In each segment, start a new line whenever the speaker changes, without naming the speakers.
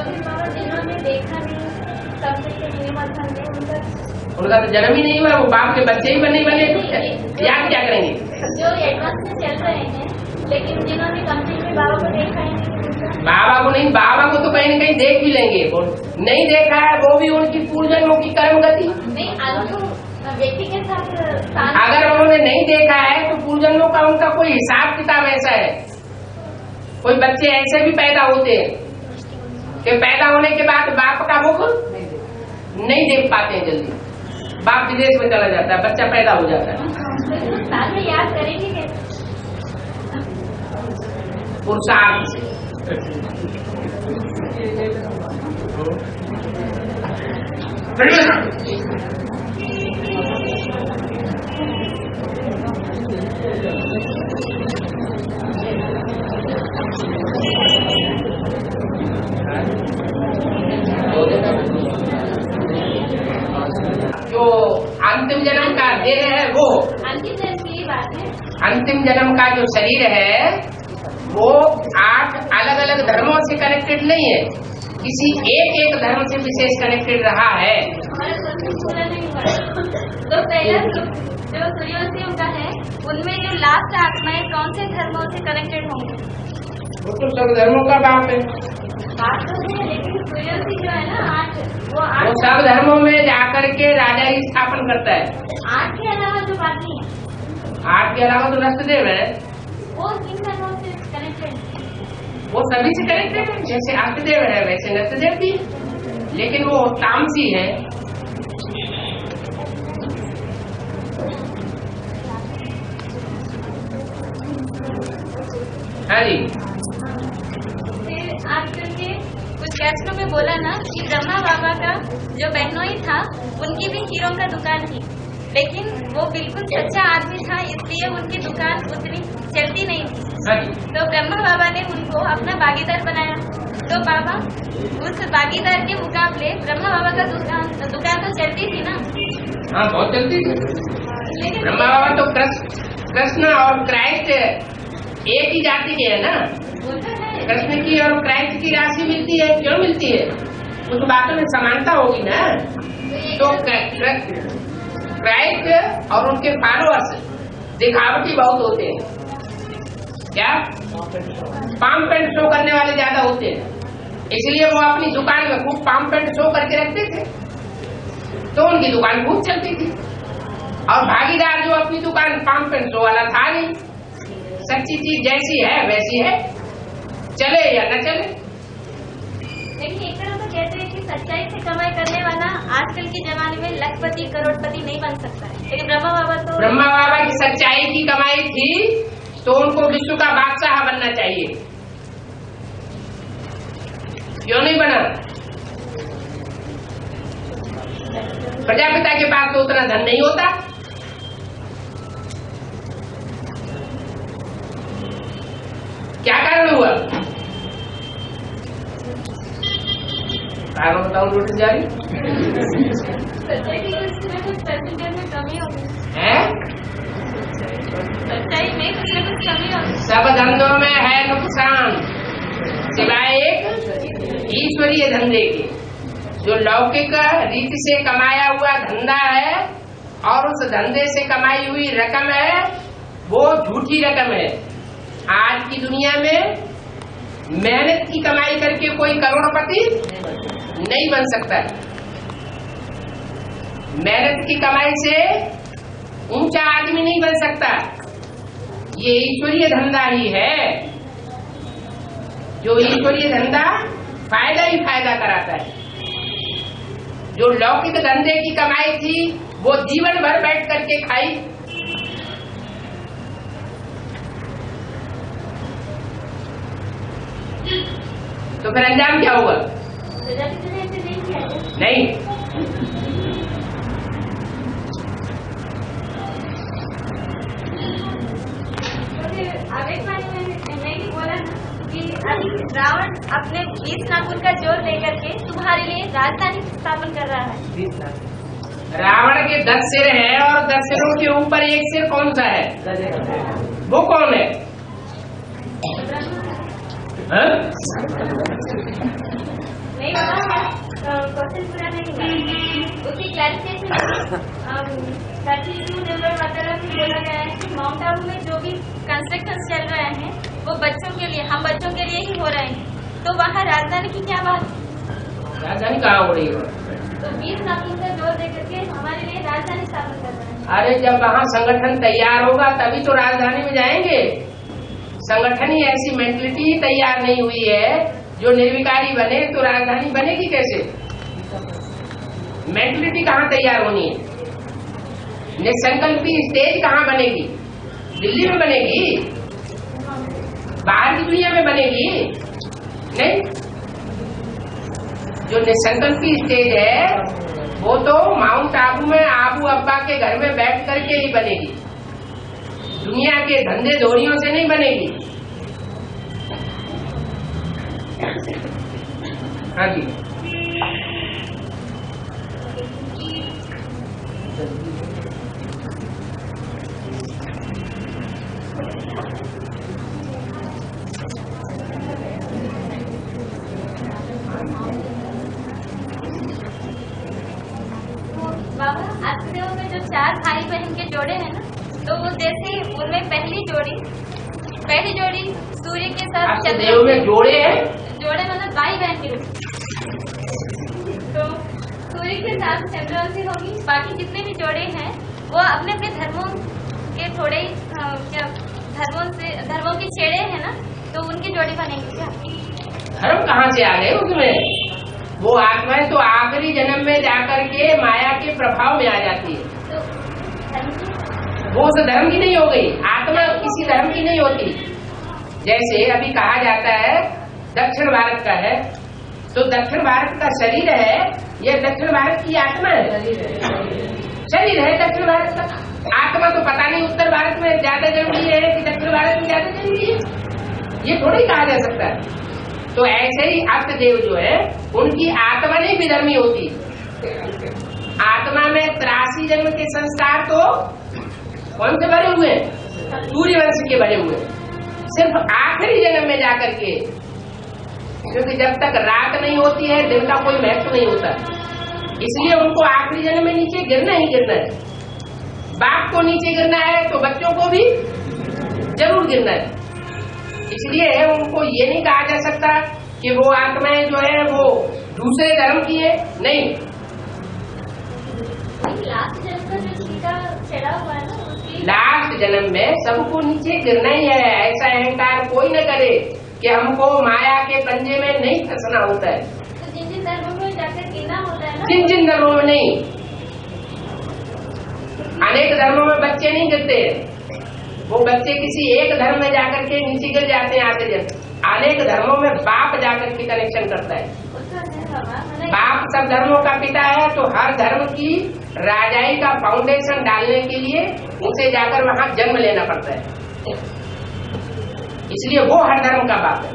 जिन्होंने देखा नहीं
उनका तो जन्म ही नहीं हुआ, वो बाप के बच्चे ही नहीं बने, याद क्या करेंगे?
जो एडवांस में चल रहे हैं, लेकिन जिन्होंने कंप्लीट में बाबा को देखा ही नहीं।
बाबा को नहीं, बाबा को तो कहीं न कहीं देख भी लेंगे, नहीं देखा है वो भी उनकी पूर्वजन्मों की कर्म गति।
नहीं, व्यक्ति के साथ
अगर उन्होंने नहीं देखा है तो पूर्वजन्मों का उनका कोई हिसाब किताब ऐसा है। कोई बच्चे ऐसे भी पैदा होते हैं कि पैदा होने के बाद बाप का मुख नहीं देख पाते हैं, जल्दी बाप विदेश में चला जाता है, बच्चा पैदा हो जाता है।
याद करेंगे
पुरुषार्थ से। जो अंतिम जन्म का देह है वो
अंतिम जन्म की बात है।
अंतिम जन्म का जो शरीर है वो 8 अलग अलग धर्मों से कनेक्टेड नहीं है, किसी एक धर्म से विशेष कनेक्टेड रहा है।
तो पहला जो सूर्योदय का है उनमें जो लास्ट आत्माएं कौन से धर्मों से कनेक्टेड होंगे?
वो तो सब धर्मों का बाप है।
बात तो है, लेकिन सूर्योदय जो है ना 8
वो सब धर्मों में जाकर के राजा ही स्थापन करता है।
8 के अलावा जो बाकी है,
8 के अलावा तो नस्तदेव है,
वो किन धर्मों से कनेक्टेड?
वो सभी से कनेक्टेड है। जैसे अष्टदेव है वैसे नस्तदेव भी, लेकिन वो तामसी है। हाँ जी।
फिर आजकल के कुछ कैस्टों में बोला ना कि ब्रह्मा बाबा का जो बहनोई था उनकी भी हीरों का दुकान थी, लेकिन वो बिल्कुल सच्चा आदमी था, इसलिए उनकी दुकान उतनी चलती नहीं थी। तो ब्रह्मा बाबा ने उनको अपना भागीदार बनाया। तो बाबा उस भागीदार के मुकाबले ब्रह्मा बाबा का दुकान तो चलती थी ना?
हाँ, बहुत चलती थी। लेकिन ब्रह्मा बाबा तो कृष्ण और क्राइस्ट एक ही जाति के है ना। कृष्ण की और क्राइस्ट की राशि मिलती है, क्यों मिलती है? उस बातों में समानता होगी ना। तो क्राइस्ट और उनके फॉलोअर्स दिखावटी बहुत होते हैं। क्या पाम पेंट शो करने वाले ज्यादा होते हैं, इसलिए वो अपनी दुकान में खूब पाम पेंट शो करके रखते थे, तो उनकी दुकान खूब चलती थी। और भागीदार जो अपनी दुकान पाम पेंट शो वाला था नहीं, सच्ची चीज जैसी है वैसी है, चले या न चले।
लेकिन एक तरह तो कहते हैं कि सच्चाई से कमाई करने वाला आजकल के जमाने में लखपति करोड़पति नहीं बन सकता है, लेकिन ब्रह्मा बाबा
की सच्चाई की कमाई थी तो उनको विश्व का बादशाह बनना चाहिए, क्यों नहीं बना? प्रजापिता के पास तो उतना धन नहीं होता। क्या कारण हुआ? कारण बताऊं नोटिस जारी
कुछ परसेंटेज में कमी होगी
है,
सच्चाई में कुछ न कुछ कमी होगी।
सब धंधों में है नुकसान, सिवाय एक ईश्वरीय धंधे के। जो लौकिक रीति से कमाया हुआ धंधा है और उस धंधे से कमाई हुई रकम है, वो झूठी रकम है। आज की दुनिया में मेहनत की कमाई करके कोई करोड़पति नहीं बन सकता। मेहनत की कमाई से ऊंचा आदमी नहीं बन सकता। ये ईश्वरीय धंधा ही है। जो ईश्वरीय धंधा फायदा ही फायदा कराता है। जो लौकिक धंधे की कमाई थी वो जीवन भर बैठ करके खाई। तो फिर अंजाम क्या हुआ? नहीं,
रावण अपने 20 नाखून का जोर लेकर के तुम्हारे लिए राजधानी स्थापन कर रहा है।
रावण के 10 सिर हैं और 10 सिरों के ऊपर एक सिर कौन सा है? वो कौन है?
क्वेश्चन पूरा नहीं हुआ, उसकी क्लैरिफिकेशन 32 नंबर वगैरह में बोला गया है कि माउंट आबू में जो भी कंस्ट्रक्शन चल रहे हैं वो बच्चों के लिए, हम बच्चों के लिए ही हो रहे हैं, तो वहाँ राजधानी की क्या बात?
राजधानी कहाँ हो रही है?
तो 20 लाख का जोर देकर के हमारे लिए राजधानी स्थापित कर रहे हैं।
अरे जब वहाँ संगठन तैयार होगा तभी तो राजधानी में जाएंगे। संगठन ही ऐसी मेंटलिटी तैयार नहीं हुई है जो निर्विकारी बने तो राजधानी बनेगी कैसे? मेंटलिटी कहाँ तैयार होनी है? निसंकल्पी स्टेज कहाँ बनेगी? दिल्ली में बनेगी? बाहर की दुनिया में बनेगी? नहीं। जो निसंकल्पी स्टेज है वो तो माउंट आबू में आबू अब्बा के घर में बैठ करके ही बनेगी, दुनिया के धंधे धोरियों से नहीं बनेगी। हाँ जी,
बाबा आत्मदेव में जो 4 भाई बहन के जोड़े हैं ना, तो वो जैसे उनमें पहली जोड़ी सूर्य के साथ
आत्मदेव में जोड़े हैं,
जोड़े मतलब भाई बहन के रूप, तो सूर्य के साथ चंद्रवंशी होगी, बाकी जितने भी जोड़े हैं वो अपने अपने धर्मों के थोड़े धर्मों के छेड़े हैं ना, तो उनकी जोड़ी बनेगी क्या?
धर्म कहाँ से आ गए उसमें? वो आत्माएं तो आखिरी जन्म में जाकर के माया के प्रभाव में आ जाती है,
तो
वो उस धर्म की नहीं हो गई। आत्मा किसी धर्म की नहीं होती। जैसे अभी कहा जाता है दक्षिण भारत का है, तो दक्षिण भारत का शरीर है, यह दक्षिण भारत की आत्मा है, शरीर है दक्षिण भारत का। आत्मा तो पता नहीं उत्तर भारत में ज्यादा जरूरी है कि दक्षिण भारत में ज्यादा जरूरी है, ये थोड़ी कहा जा सकता है। तो ऐसे ही आत्मदेव जो है उनकी आत्मा नहीं विधर्मी होती। आत्मा में 83 जन्म के संस्कार तो कौन से भरे हुए हैं? सूर्यवंश के भरे हुए। सिर्फ आखिरी जन्म में जाकर के, क्योंकि जब तक रात नहीं होती है दिन का कोई महत्व नहीं होता, इसलिए उनको आखिरी जन्म में नीचे गिरना ही गिरना है। बाप को नीचे गिरना है तो बच्चों को भी जरूर गिरना है। इसलिए उनको ये नहीं कहा जा सकता कि वो आत्माएं जो है वो दूसरे धर्म की है, नहीं।
लास्ट जन्म का जो छीटा चढ़ा हुआ है ना,
लास्ट जन्म में सबको नीचे गिरना ही है। ऐसा अहंकार कोई न करे कि हमको माया के पंजे में नहीं फंसना होता है।
तो जिन जिन धर्मों में जाकर गिरना होता है ना,
जिन धर्मों में नहीं, अनेक धर्मों में बच्चे नहीं गिरते, वो बच्चे किसी एक धर्म में जाकर के नीचे गिर जाते हैं आते जब। अनेक धर्मों में बाप जाकर के कनेक्शन करता है। बाप सब धर्मों का पिता है, तो हर धर्म की राजाई का फाउंडेशन डालने के लिए उसे जाकर वहां जन्म लेना पड़ता है, इसलिए वो हर धर्म का बाप है।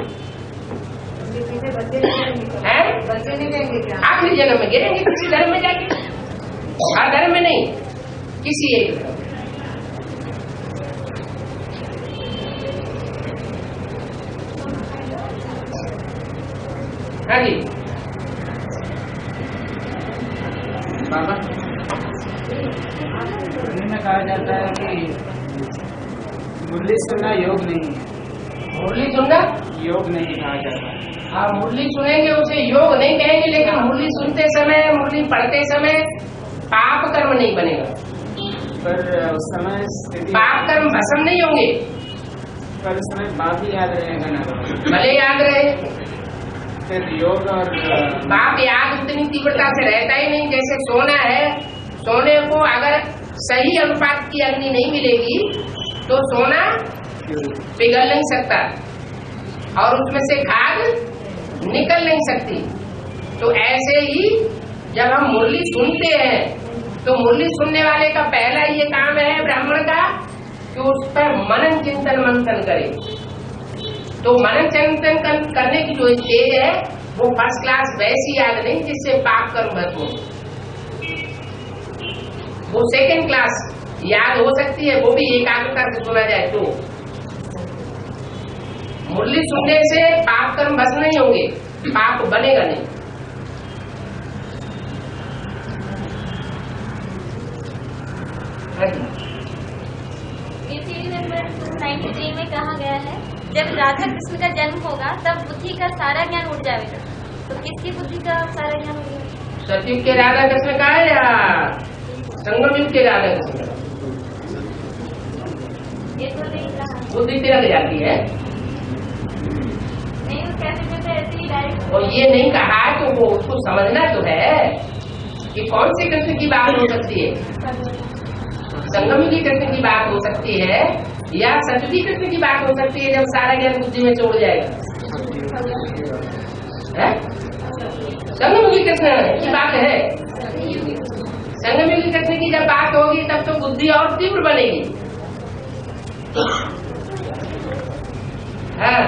बच्चे नहीं देंगे, आखिरी जन्म में गिरेंगे किसी धर्म में जाके, हर धर्म में नहीं, किसी एक धर्म। हाँ जी
बाबा, में कहा जाता है कि मुरली सुनना योग नहीं है।
मुरली सुनना
योग नहीं कहा जाता है।
हाँ, मुरली सुनेंगे उसे योग नहीं कहेंगे, लेकिन मुरली सुनते समय, मुरली पढ़ते समय पाप कर्म नहीं बनेगा।
पर उस समय
पाप कर्म भस्म नहीं होंगे,
पर उस समय बाप ही याद रहेगा ना,
भले याद रहे।
फिर योग और
बाप याद उतनी तीव्रता से रहता ही नहीं। जैसे सोना है, सोने को अगर सही अनुपात की अग्नि नहीं मिलेगी तो सोना पिघल नहीं सकता और उसमें से खाद निकल नहीं सकती। तो ऐसे ही जब हम मुरली सुनते हैं तो मुरली सुनने वाले का पहला ये काम है ब्राह्मण का कि उस पर मनन चिंतन मंथन करे। तो मनन चिंतन करने की जो स्टेज है वो फर्स्ट क्लास वैसी याद नहीं जिससे पाप कर्म भस्म हो, वो सेकंड क्लास याद हो सकती है, वो भी एकाग्रता से सुना जाए तो। मुरली सुनने से पाप कर्म भस्म नहीं होंगे, पाप बनेगा नहीं। हाँ जी।
BCD नंबर 293 में कहा गया है जब राधा कृष्ण का जन्म होगा तब बुद्धि का सारा ज्ञान उड़ जाएगा। तो किसकी बुद्धि का सारा ज्ञान उड़ेगा?
सतयुग के राधा कृष्ण का है या संगम युग के राधा कृष्ण का?
ये तो नहीं कहा।
बुद्धि तिरक जाती है।
नहीं, वो कैसे कहते ऐसे ही डायरेक्ट।
और ये नहीं कहा तो वो उसको समझना तो है कि कौन से कृष्ण की बात हो सकती है। संगम युगी कृष्ण की बात हो सकती है या सतयुगी कृष्ण की बात हो सकती है जब सारा ज्ञान बुद्धि में छोड़ जाएगा। संगम युगी कृष्ण की बात है। संगम युगी कृष्ण की जब बात होगी तब तो बुद्धि और तीव्र बनेगी। हाँ,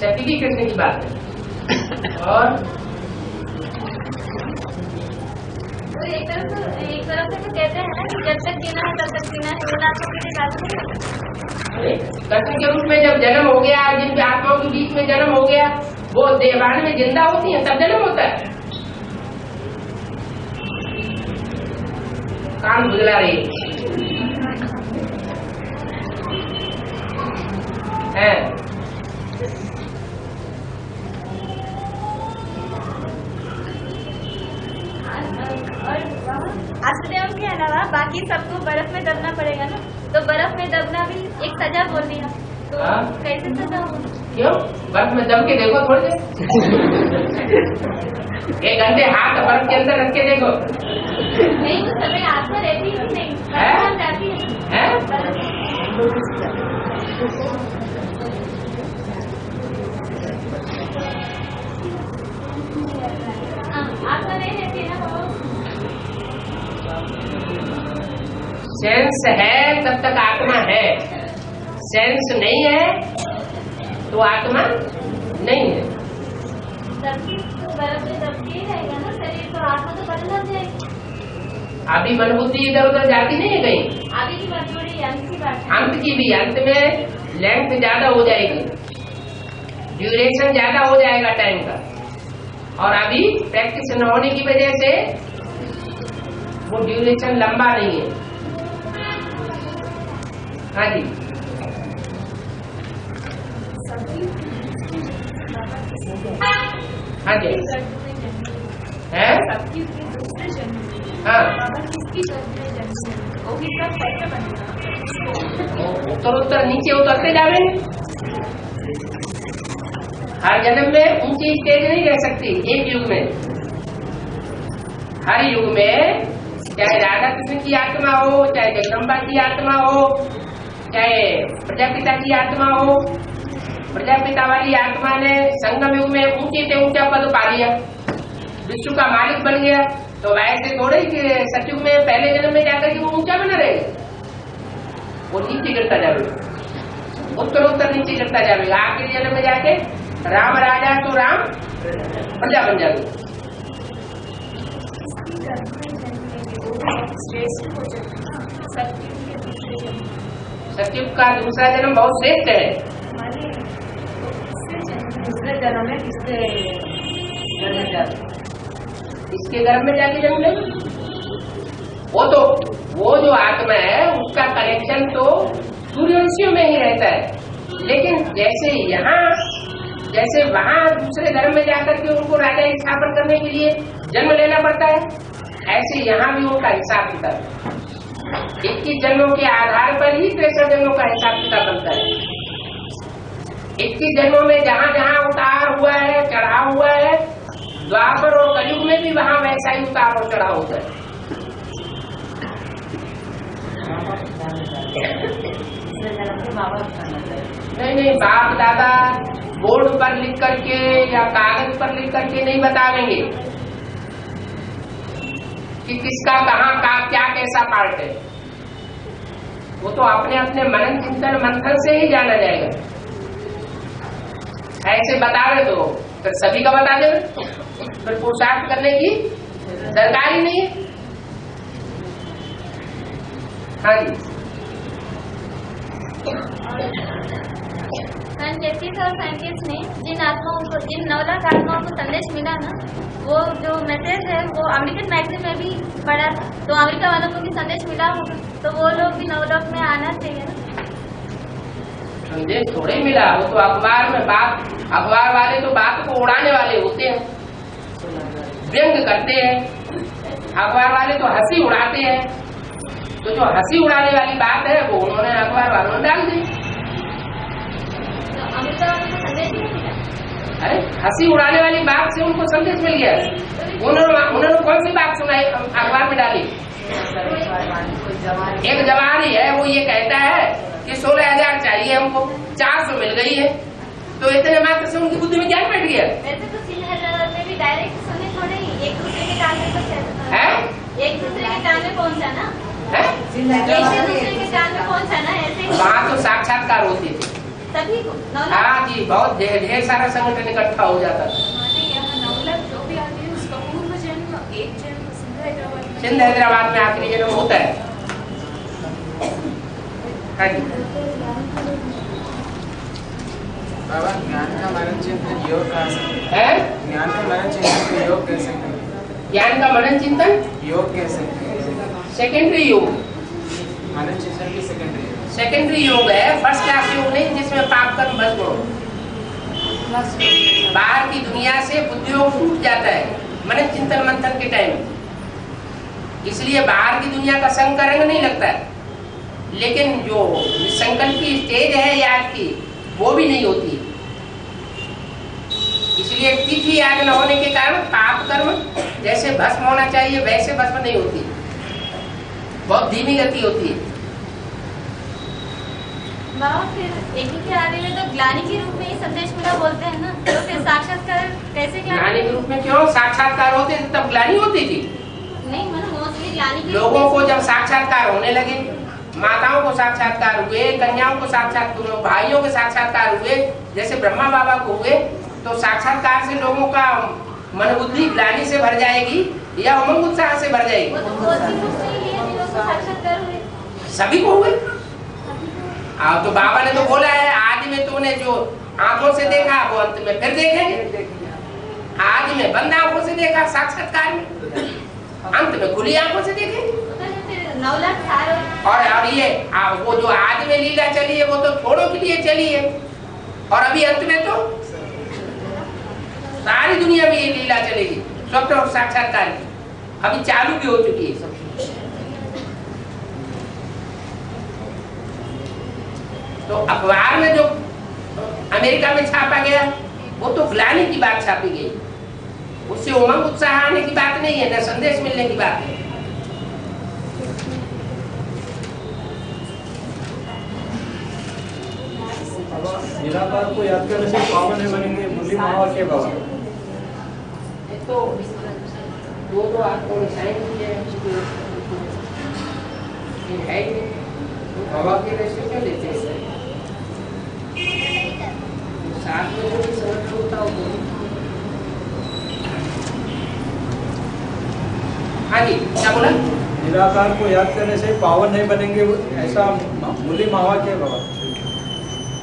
सतयुगी कृष्ण की बात है। और
तो एक तरफ से तो कहते हैं ना कि जब तक जीना है तब तक जीना है, उन आत्मा के लिए बात नहीं।
कृष्ण के रूप में जब जन्म हो गया, जिन आत्माओं के बीच में जन्म हो गया, वो देवान में जिंदा होती है तब जन्म होता है। कान बुझला रही है।
और आश्रम के अलावा बाकी सबको बर्फ में दबना पड़ेगा ना, तो बर्फ में दबना भी एक सजा बोल दिया, तो कैसे सजा होगी?
क्यों? बर्फ में दब के देखो थोड़ी देर। 1 घंटे हाथ बर्फ के अंदर रख के देखो।
नहीं, तो समय आत्मा रहती ही नहीं, बर्फ जाती है। आत्मा नहीं रहती है ना।
सेंस है तब तक आत्मा है, सेंस नहीं है तो आत्मा नहीं है।
बर्फ में दबके ही रहेगा ना शरीर, तो आत्मा तो बदल जाएगी।
अभी मन बुद्धि इधर उधर जाती नहीं है कहीं।
अभी की बात थोड़ी अंत की बात है।
अंत की भी, अंत में लेंथ ज्यादा हो जाएगी, ड्यूरेशन ज्यादा हो जाएगा टाइम का, और अभी प्रैक्टिस न होने की वजह से वो ड्यूरेशन लंबा नहीं है। हाँ जी। हाँ जी है। हाँ, उत्तर नीचे उतरते जावे। हर जन्म में ऊंची स्टेज नहीं रह सकती एक युग में। हर युग में चाहे राधा कृष्ण की आत्मा हो, चाहे जगदम्बा की आत्मा हो, चाहे प्रजापिता की आत्मा हो, प्रजापिता वाली आत्मा ने संगम युग में ऊंचे से ऊंचा पद पा लिया, विश्व का मालिक बन गया। तो वैसे थोड़े कि सतयुग में पहले जन्म में जाकर के वो ऊंचा बना रहेगा, वो नीचे गिरता जाएगा, उत्तर नीचे गिरता जाएगा। आखिरी जन्म में जाके राम राजा तो राम प्रजा बन जाएगा। सतयुग का दूसरा जन्म बहुत श्रेष्ठ है।
दूसरे जन्म में किसके
गर्भ में जाके जन्म ले, वो जो आत्मा है उसका कनेक्शन तो सूर्यवंशियों में ही रहता है। लेकिन जैसे वहाँ दूसरे धर्म में जाकर के उनको राजा स्थापन करने के लिए जन्म लेना पड़ता है, ऐसे यहाँ भी उनका हिसाब किताब 21 जन्मों के आधार पर ही 63 जन्मों का हिसाब किताब बनता है। 21 जन्मों में जहाँ जहाँ उतार हुआ है, चढ़ाव हुआ है, द्वापर और कलयुग में भी वहाँ वैसा ही उतार और चढ़ाव होता है। नहीं, बाप दादा बोर्ड पर लिख करके या कागज पर लिख करके नहीं बतावेंगे कि किसका कहाँ का क्या कैसा पार्ट है। वो तो अपने अपने मनन चिंतन मंथन से ही जाना जाएगा। ऐसे बतावे तो फिर सभी का बता देवे, फिर पुरुषार्थ करने की दरकार ही नहीं है। हाँ जी।
साइंटिस्ट और साइंटिस्ट ने जिन आत्माओं को जिन 9 लाख आत्माओं को संदेश मिला ना, वो जो मैसेज है वो अमेरिकन मैगजीन में भी पढ़ा था, तो अमेरिका वालों को भी संदेश मिला होगा, तो वो लोग भी 9 लाख में आना चाहिए ना।
संदेश थोड़े मिला, वो तो अखबार में बात, अखबार वाले तो बात को उड़ाने वाले होते हैं, व्यंग करते हैं, अखबार वाले तो हंसी उड़ाते हैं, तो जो हंसी उड़ाने वाली बात है वो उन्होंने अखबार वालों ने डाल दी।
तो अमेरिका वालों को संदेश नहीं मिला।
अरे हंसी उड़ाने वाली बात से उनको संदेश मिल गया। उन्होंने कौन सी बात सुनाई अखबार में डाली? एक जवान ही है, वो ये कहता है कि 16,000 चाहिए हमको, 400 मिल गई है, तो इतने मात्र से उनकी बुद्धि में ज्ञान बैठ गया।
वैसे तो सिंह हैदराबाद में भी डायरेक्ट सुने थोड़े ही, एक दूसरे के कान में तो
है,
एक दूसरे के कान में पहुंचा ना,
है?
एक दूसरे के कान में पहुंचा ना, ऐसे
वहाँ तो साक्षात्कार होते थे
सभी को 9 लाख।
हाँ जी, बहुत ढेर सारा संगठन इकट्ठा हो जाता था।
यहाँ 9 लाख जो भी आते हैं उसका पूर्व जन्म एक जन्म
सिंध हैदराबाद में आखिरी जन्म होता है। हाँ जी
बाबा, ज्ञान का मनन चिंतन योग कह सकते
है,
ज्ञान का मनन चिंतन योग कह सकते हैं,
ज्ञान का मनन चिंतन
योग कह सकते हैं,
सेकेंडरी योग,
मनन चिंतन की
सेकेंडरी योग है, फर्स्ट क्लास योग नहीं जिसमें पाप कर्म भस्म हो। बाहर की दुनिया से बुद्धि योग टूट जाता है मनन चिंतन मंथन के टाइम, इसलिए बाहर की दुनिया का संग का रंग नहीं लगता है, लेकिन जो संकल्प की स्टेज है याद की वो भी नहीं होती, इसलिए तिथि याद न होने के कारण पाप कर्म जैसे भस्म होना चाहिए वैसे भस्म नहीं होती, बहुत धीमी गति होती है।
बाबा फिर एक ही के आने में तो ग्लानि के रूप में ही संदेश मिला बोलते हैं ना, तो फिर साक्षात्कार कैसे
ग्लानि के रूप में क्यों साक्षात्कार होते थे? तब ग्लानि होती थी
नहीं, मतलब मोस्टली ग्लानि के
लोगों को जब साक्षात्कार होने लगे, माताओं को साक्षात्कार हुए, कन्याओं को साक्षात्कार, भाइयों के साक्षात्कार हुए, जैसे ब्रह्मा बाबा को हुए, तो साक्षात्कार से लोगों का मन बुद्धि ग्लानि से भर जाएगी या उमंग उत्साह से भर जाएगी?
साक्षात्कार हुए
सभी को हुए। तो बाबा ने तो बोला है आज में तूने जो आंखों से देखा वो अंत में फिर देखेंगे, आज में बंद आंखों से देखा साक्षात्कार में, अंत में खुली आंखों से देखेंगे।
9 लाख
और ये वो जो आज में लीला चली है वो तो थोड़ों के लिए चली है, और अभी अंत में तो सारी दुनिया में ये लीला चलेगी स्वप्न और साक्षात्कार की, अभी चालू भी हो चुकी है सब। तो अखबार में जो अमेरिका में छापा गया वो तो ग्लानि की बात छापी गई, उससे उमंग उत्साह आने की बात नहीं है, न संदेश मिलने की बात है।
निराकार को याद करने से पावन है बनेंगे मुरली महावर के बाबा।
तो वो आपको है बाबा के रेस्टोरेंट क्यों लेते हैं? साथ में जो भी समझ होता हो। हाँ जी क्या बोला?
निराकार को याद करने से पावन नहीं बनेंगे ऐसा मुरली महावर के बाबा।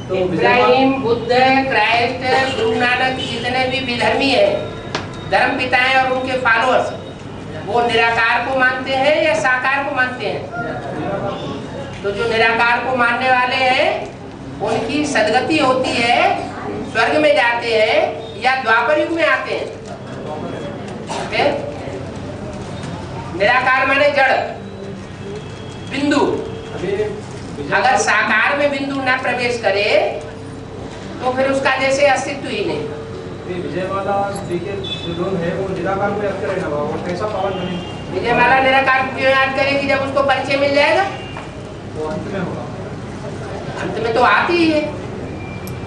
तो
इब्राहिम, बुद्ध, क्राइस्ट, गुरु नानक जितने भी विधर्मी है, धर्म पिताएं और उनके फॉलोअर्स, वो निराकार को मानते हैं या साकार को मानते हैं? तो जो निराकार को मानने वाले हैं उनकी सदगति होती है, स्वर्ग में जाते हैं या द्वापर युग में आते हैं। निराकार माने जड़ बिंदु, अगर साकार में बिंदु न प्रवेश करे तो फिर उसका जैसे अस्तित्व ही नहीं।
विजयमाला जी के जो लोग है वो निराकार को याद करेगा बाबा, वो कैसा पावन बनेंगे?
विजयमाला निराकार को क्यों याद करेगी? जब उसको परिचय मिल जाएगा
वो अंत में होगा।
अंत में तो आती ही है,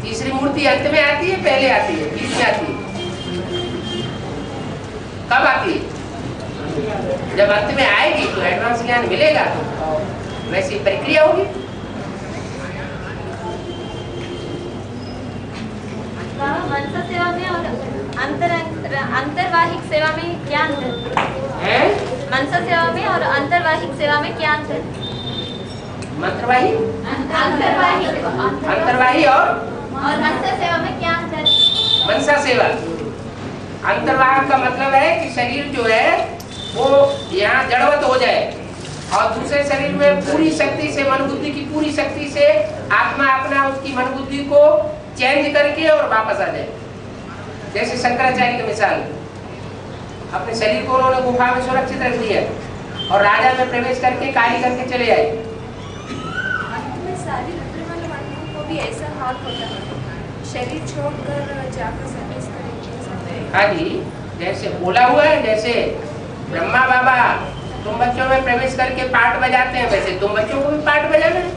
तीसरी मूर्ति अंत में आती है, पहले आती है, बीच में आती है? कब आती है? जब अंत में आएगी तो एडवांस ज्ञान मिलेगा, तो वैसी प्रक्रिया होगी।
मनसा सेवा में और अंतर्वाहिक सेवा में क्या अंतर है? मनसा सेवा में और अंतर्वाहिक सेवा में क्या अंतर?
मंत्रवाही,
अंतर्वाही
अंतर्वाही और
मनसा सेवा में क्या अंतर?
मनसा सेवा। अंतर्वाग का मतलब है कि शरीर जो है वो यहाँ जड़वत हो जाए और दूसरे शरीर में पूरी शक्ति से, मन बुद्धि की पूरी शक्ति से आत्मा अपना उसकी मन बुद्धि को चेंज करके और वापस आ जाए। जैसे शंकराचार्य की मिसाल, अपने शरीर को उन्होंने गुफा में सुरक्षित रख दिया और राजा में प्रवेश करके कार्य करके चले आए।
सारी को भी ऐसा हाल होता है, शरीर छोड़कर जाकर सर्विस करेंगे।
हाँ जी, जैसे बोला हुआ है, जैसे ब्रह्मा बाबा तुम बच्चों में प्रवेश करके पाठ बजाते हैं, वैसे तुम बच्चों को भी पाठ बजाना है।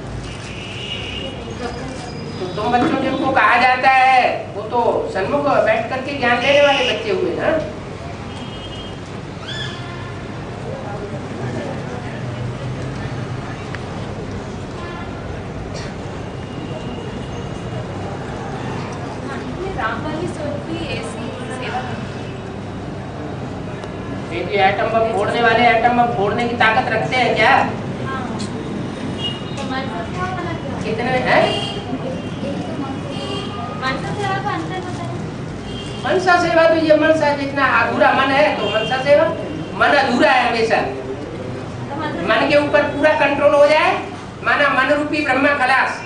तो तुम बच्चों जिनको कहा जाता है वो तो सन्मुख बैठ करके ज्ञान देने वाले बच्चे हुए ना।
रामवाली स्वरूप भी ऐसी सेवा
ये एटम बम फोड़ने वाले एटम बम फोड़ने की ताकत रखते हैं क्या?
तो मनसा सेवा वाला क्या?
कितने हैं?
मनसा सेवा का अंतर होता है।
मनसा सेवा तो ये मनसा जितना अधूरा मन है तो मनसा सेवा, मन अधूरा है हमेशा।
तो मनसा
मन के ऊपर पूरा कंट्रोल हो जाए, माना मन रूपी ब्रह्मा खलास।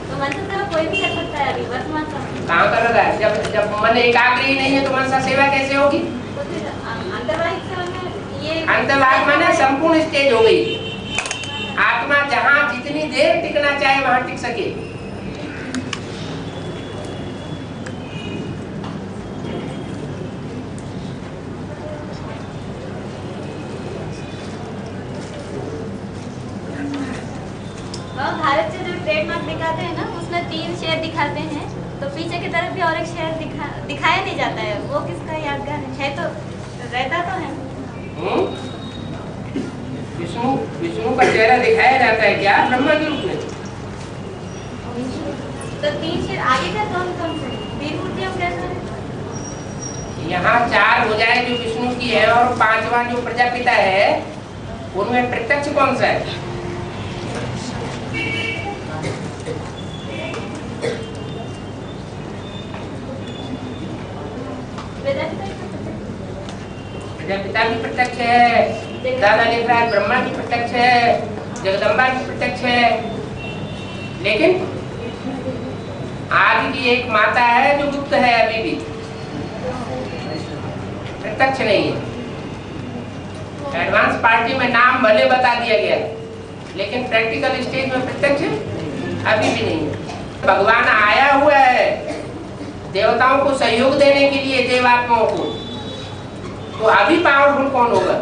तो मनसा सेवा कोई भी कर सकता है अभी वर्तमान समय।
कहाँ कर रहा है? जब मन एकाग्र ही नहीं है तो मनसा सेवा कैसे होगी?
तो फिर अंतर्वाहिक सेवा में ये
अंतर्वाग माने संपूर्ण स्टेज हो गई। आत्मा जहाँ जितनी देर टिकना चाहे वहां टिक सके।
भारत से जो ट्रेडमार्क दिखाते हैं ना, उसमें 3 शेयर दिखाते हैं, तो पीछे की तरफ भी और एक शेयर दिखाया नहीं जाता है। वो किसका यादगार है? तो रहता तो है।
विष्णु का चेहरा दिखाया जाता है क्या ब्रह्मा के रूप में?
तो 3 शेयर आगे का कौन कौन से 3 मूर्तियां कैसे?
यहाँ 4 भुजाएं जो विष्णु की है और 5वां जो प्रजापिता है, उनमें प्रत्यक्ष कौन सा है? प्रजापिता भी प्रत्यक्ष है, दादा लिख रहा है ब्रह्मा की प्रत्यक्ष है, जगदम्बा की प्रत्यक्ष है। लेकिन आगे की एक माता है जो गुप्त है, अभी भी प्रत्यक्ष नहीं है। एडवांस पार्टी में नाम भले बता दिया गया, लेकिन प्रैक्टिकल स्टेज में प्रत्यक्ष अभी भी नहीं है। भगवान आया हुआ है देवताओं को सहयोग देने के लिए, देवात्माओं को, तो अभी पावरफुल कौन होगा?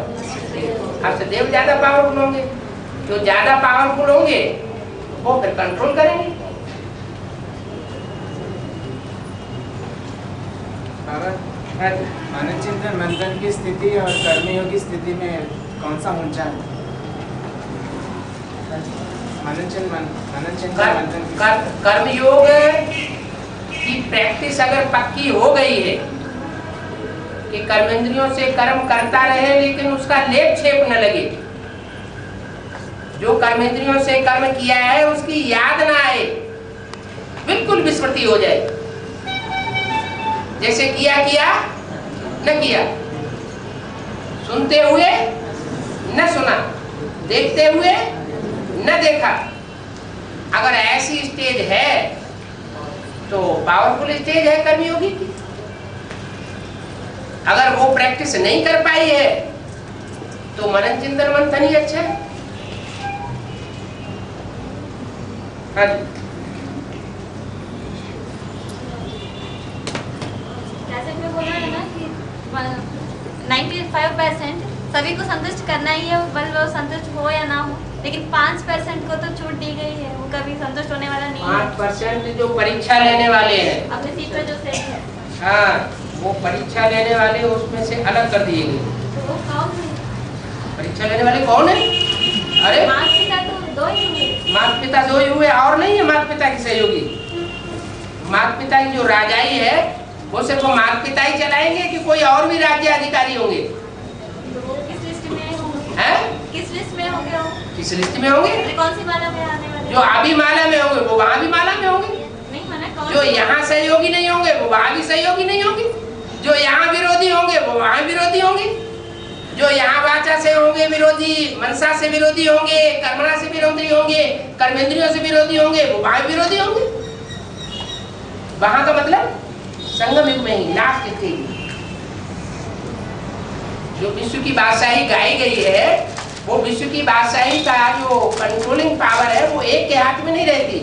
अब से देव ज्यादा पावरफुल होंगे। जो ज्यादा पावरफुल होंगे वो फिर कंट्रोल करेंगे।
मानव चिंतन मंथन की स्थिति और कर्मयोग की स्थिति में कौन सा ऊंचा है? मानव चिंतन मंथन
कर्मयोग की प्रैक्टिस अगर पक्की हो गई है कि कर्मेंद्रियों से कर्म करता रहे लेकिन उसका लेप छेप न लगे, जो कर्मेंद्रियों से कर्म किया है उसकी याद ना आए, बिल्कुल विस्मृति हो जाए, जैसे किया न किया, सुनते हुए न सुना, देखते हुए न देखा। अगर ऐसी स्टेज है तो पावरफुल स्टेज है कर्मयोगी की। अगर वो प्रैक्टिस नहीं कर पाई है तो मनन चिंतन मंथन ही अच्छा है। हाँ जी,
जैसे मैं बोला है ना कि 95% सभी को संतुष्ट करना ही है, भले वो संतुष्ट हो या ना हो, लेकिन 5% को तो छूट दी गई है, वो कभी संतुष्ट होने वाला नहीं है।
5% जो परीक्षा लेने वाले हैं,
अपनी सीट पे जो सेट है,
हाँ, वो परीक्षा लेने वाले उसमें से अलग कर दिए गए।
तो वो कौन है?
परीक्षा लेने वाले कौन है? अरे
माता पिता तो 2 ही हुए।
माता पिता 2 ही हुए और नहीं है माता पिता की सहयोगी। माता पिता की जो राजाई है वो सिर्फ माता पिता ही चलाएंगे कि कोई और भी राज्य अधिकारी होंगे?
तो वो किस लिस्ट में होंगे?
हैं?
किस लिस्ट में होंगे वो?
किस लिस्ट में होंगे?
कौन सी माला में आने वाले?
जो अभी माला में होंगे वो वहाँ भी माला में होंगे।
नहीं माना,
जो यहाँ सहयोगी नहीं होंगे वो वहां भी सहयोगी नहीं होंगे, जो यहाँ विरोधी होंगे वो वहां विरोधी होंगे, जो यहाँ वाचा से होंगे विरोधी, मनसा से विरोधी होंगे, कर्मणा से विरोधी होंगे, कर्मेंद्रियों से विरोधी होंगे, वो वहां विरोधी होंगे। वहां का मतलब संगम युग में ही लास्ट स्टेज। जो विश्व की बादशाही गाई गई है, वो विश्व की बादशाही का जो कंट्रोलिंग पावर है वो एक के हाथ में नहीं रहती।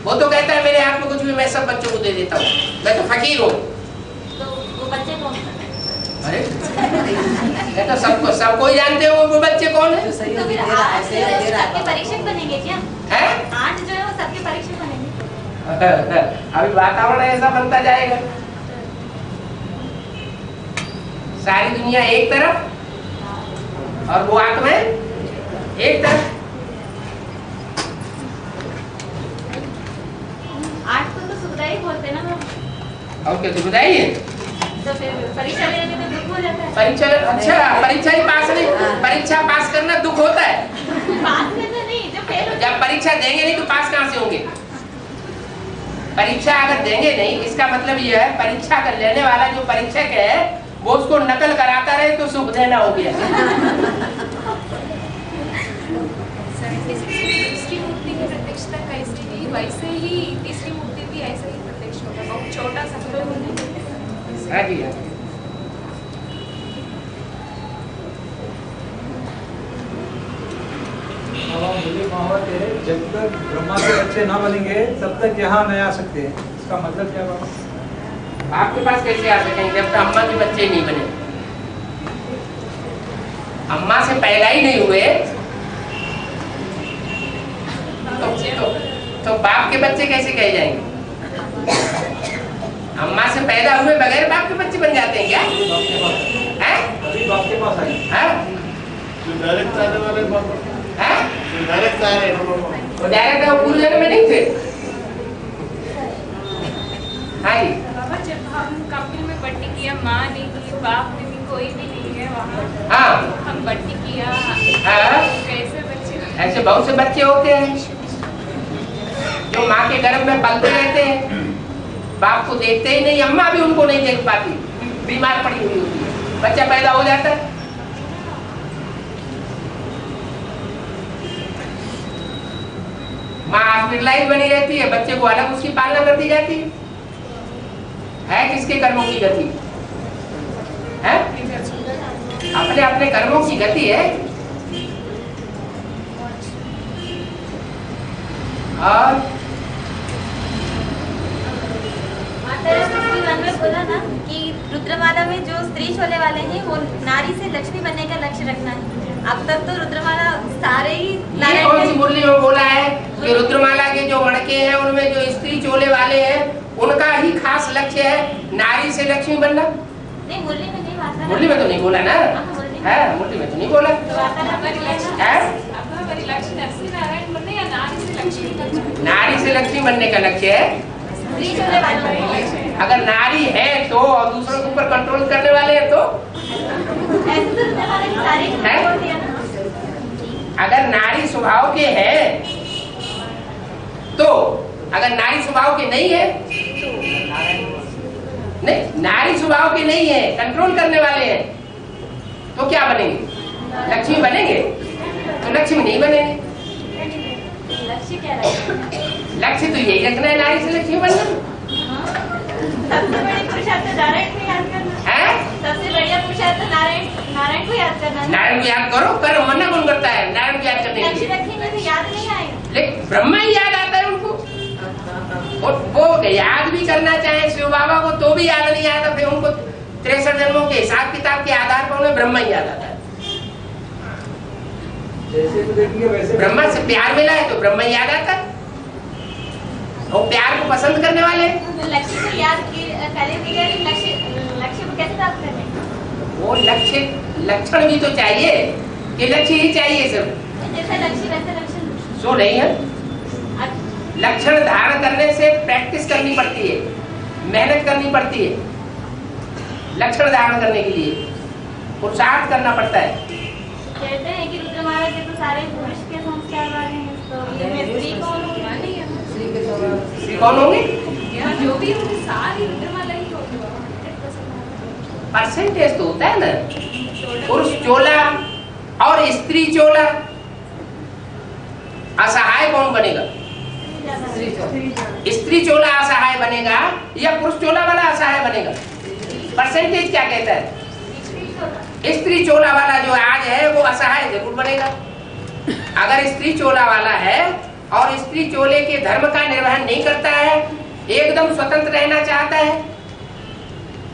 वो तो कहता है मेरे हाथ में कुछ भी मैं सब बच्चों को दे देता हूँ, मैं तो फकीर हूँ।
तो वो बच्चे कौन है?
अरे मैं तो सबको ही जानते हो वो बच्चे कौन है।
तो फिर आज सबके परीक्षक बनेंगे क्या?
हैं?
आज जो है वो सबके परीक्षक बनेंगे।
अभी वातावरण ऐसा बनता जाएगा, सारी दुनिया एक तरफ और वो आत्माएं एक तरफ।
आर्ट को तो सुविधा ही बोलते ना लोग,
और क्या सुविधा ही है?
तो फिर परीक्षा लेने में तो दुख हो जाता है।
परीक्षा, अच्छा परीक्षा ही पास नहीं, परीक्षा पास करना दुख होता है।
पास करना नहीं, जो फेल हो
जब परीक्षा देंगे नहीं तो पास कहाँ से होंगे? परीक्षा अगर देंगे नहीं, इसका मतलब यह है परीक्षा कर लेने वाला जो परीक्षक है वो उसको नकल कराता रहे तो सुख देना हो गया।
तीसरी मूर्ति की प्रत्यक्षता कैसे ही वैसे ही तीसरी मूर्ति भी ऐसे ही प्रत्यक्ष होगा, बहुत छोटा सा
हाँ जी, हाँ।
मुली मावा के जब तक ब्रह्मा के बच्चे ना बनेंगे तब तक यहाँ नहीं आ सकते। इसका मतलब क्या बाबा?
आपके पास कैसे आ सकेंगे जब तक अम्मा के बच्चे नहीं बने? अम्मा से पैदा ही नहीं हुए तो बाप के बच्चे कैसे कहे जाएंगे? अम्मा से पैदा हुए बगैर बाप के बच्चे बन जाते हैं क्या? हैं?
अभी बाप के पास आए।
हैं?
डायरेक्ट आने वाले बाबा,
हैं?
डायरेक्ट आ रहे हैं
वो डायरेक्ट वो पूर्व जन्म में नहीं थे। हाँ जी,
बाबा जब हम कपिल में बट्टी किया, माँ नहीं की, बाप ने भी, कोई भी नहीं है वहाँ,
हाँ
हम बट्टी किया,
हाँ।
कैसे बच्चे?
ऐसे बहुत से बच्चे होते हैं जो माँ के गर्भ में पलते रहते हैं, बाप को देखते ही नहीं, अम्मा भी उनको नहीं देख पाती, बीमार पड़ी हुई होती है, बच्चा पैदा हो जाता है। माँ हॉस्पिटलाइज बनी रहती है, बच्चे को अलग उसकी पालना कर दी जाती है किसके कर्मों की गति है? अपने अपने कर्मों की गति है। और
माता ने बोला ना कि रुद्रमाला में जो स्त्री छोले वाले हैं वो नारी से लक्ष्मी बनने का लक्ष्य रखना है। अब तक तो रुद्रमाला सारे ही
ये कौन सी मुरली में बोला है कि रुद्रमाला के जो मणके हैं उनमें जो स्त्री चोले वाले हैं उनका ही खास लक्ष्य है नारी से लक्ष्मी बनना?
नहीं, मुरली में नहीं, वार्ता
मुरली में तो नहीं बोला ना, है मुरली में तो नहीं बोला है।
लक्ष्य नरसिंह नारायण बनने या नारी से लक्ष्मी बनना?
नारी से लक्ष्मी बनने का लक्ष्य है।
स्त्री छोले वाले
अगर नारी है तो और दूसरों के ऊपर कंट्रोल करने वाले हैं तो
ऐसे तो रुद्रमाला की सारी
है?
बोल दिया ना।
अगर नारी स्वभाव के हैं तो, अगर नारी स्वभाव के नहीं है, नहीं नारी स्वभाव के नहीं है, कंट्रोल करने वाले हैं तो क्या बनेंगे? लक्ष्मी बनेंगे? तो लक्ष्मी नहीं बनेंगे।
लक्ष्य क्या रहेगा?
लक्ष्य तो यही रखना है नारी से लक्ष्मी बनना
सबसे बड़ी पुरुषार्थ नारायण को याद करना
है।
सबसे बढ़िया पुरुषार्थ नारायण को याद करना।
नारायण को याद करो मना कौन करता है नारायण को याद करने के
लक्ष्य
लिए?
रखेंगे तो याद नहीं आएगा।
लेकिन ब्रह्मा ही याद आता है उनको, और वो याद भी करना चाहे शिव बाबा को तो भी याद नहीं आता, फिर उनको 63 जन्मों के हिसाब किताब के आधार पर उन्हें ब्रह्मा ही याद आता है।
जैसे तो देखेंगे वैसे
ब्रह्मा से प्यार मिला है तो ब्रह्मा ही याद आता है, और प्यार को पसंद करने वाले
तो लक्ष्य को याद करेंगे, लक्ष्य को कैसे प्राप्त करेंगे?
वो लक्ष्य लक्षण भी तो चाहिए कि लक्ष्य ही चाहिए सिर्फ
जैसा लक्ष्य वैसा लक्षण
सो नहीं है। लक्षण धारण करने से प्रैक्टिस करनी पड़ती है, मेहनत करनी पड़ती है। लक्षण धारण करने के लिए पुरुषार्थ करना पड़ता है।
कहते हैं कि रुद्रमाला के तो सारे पुरुष के संस्कार वाले हैं, तो ये में स्त्री कौन होगी?
स्त्री कौन होंगी?
जो भी होगी सारी रुद्रमाला ही होगी 100%।
परसेंटेज तो होता है ना, पुरुष चोला और स्त्री चोला। असहाय कौन बनेगा? स्त्री चोला असहाय बनेगा या पुरुष चोला वाला असहाय बनेगा? परसेंटेज क्या कहता है? स्त्री चोला वाला जो आज है वो असहाय जरूर बनेगा। अगर स्त्री चोला वाला है और स्त्री चोले के धर्म का निर्वहन नहीं करता है, एकदम स्वतंत्र रहना चाहता है,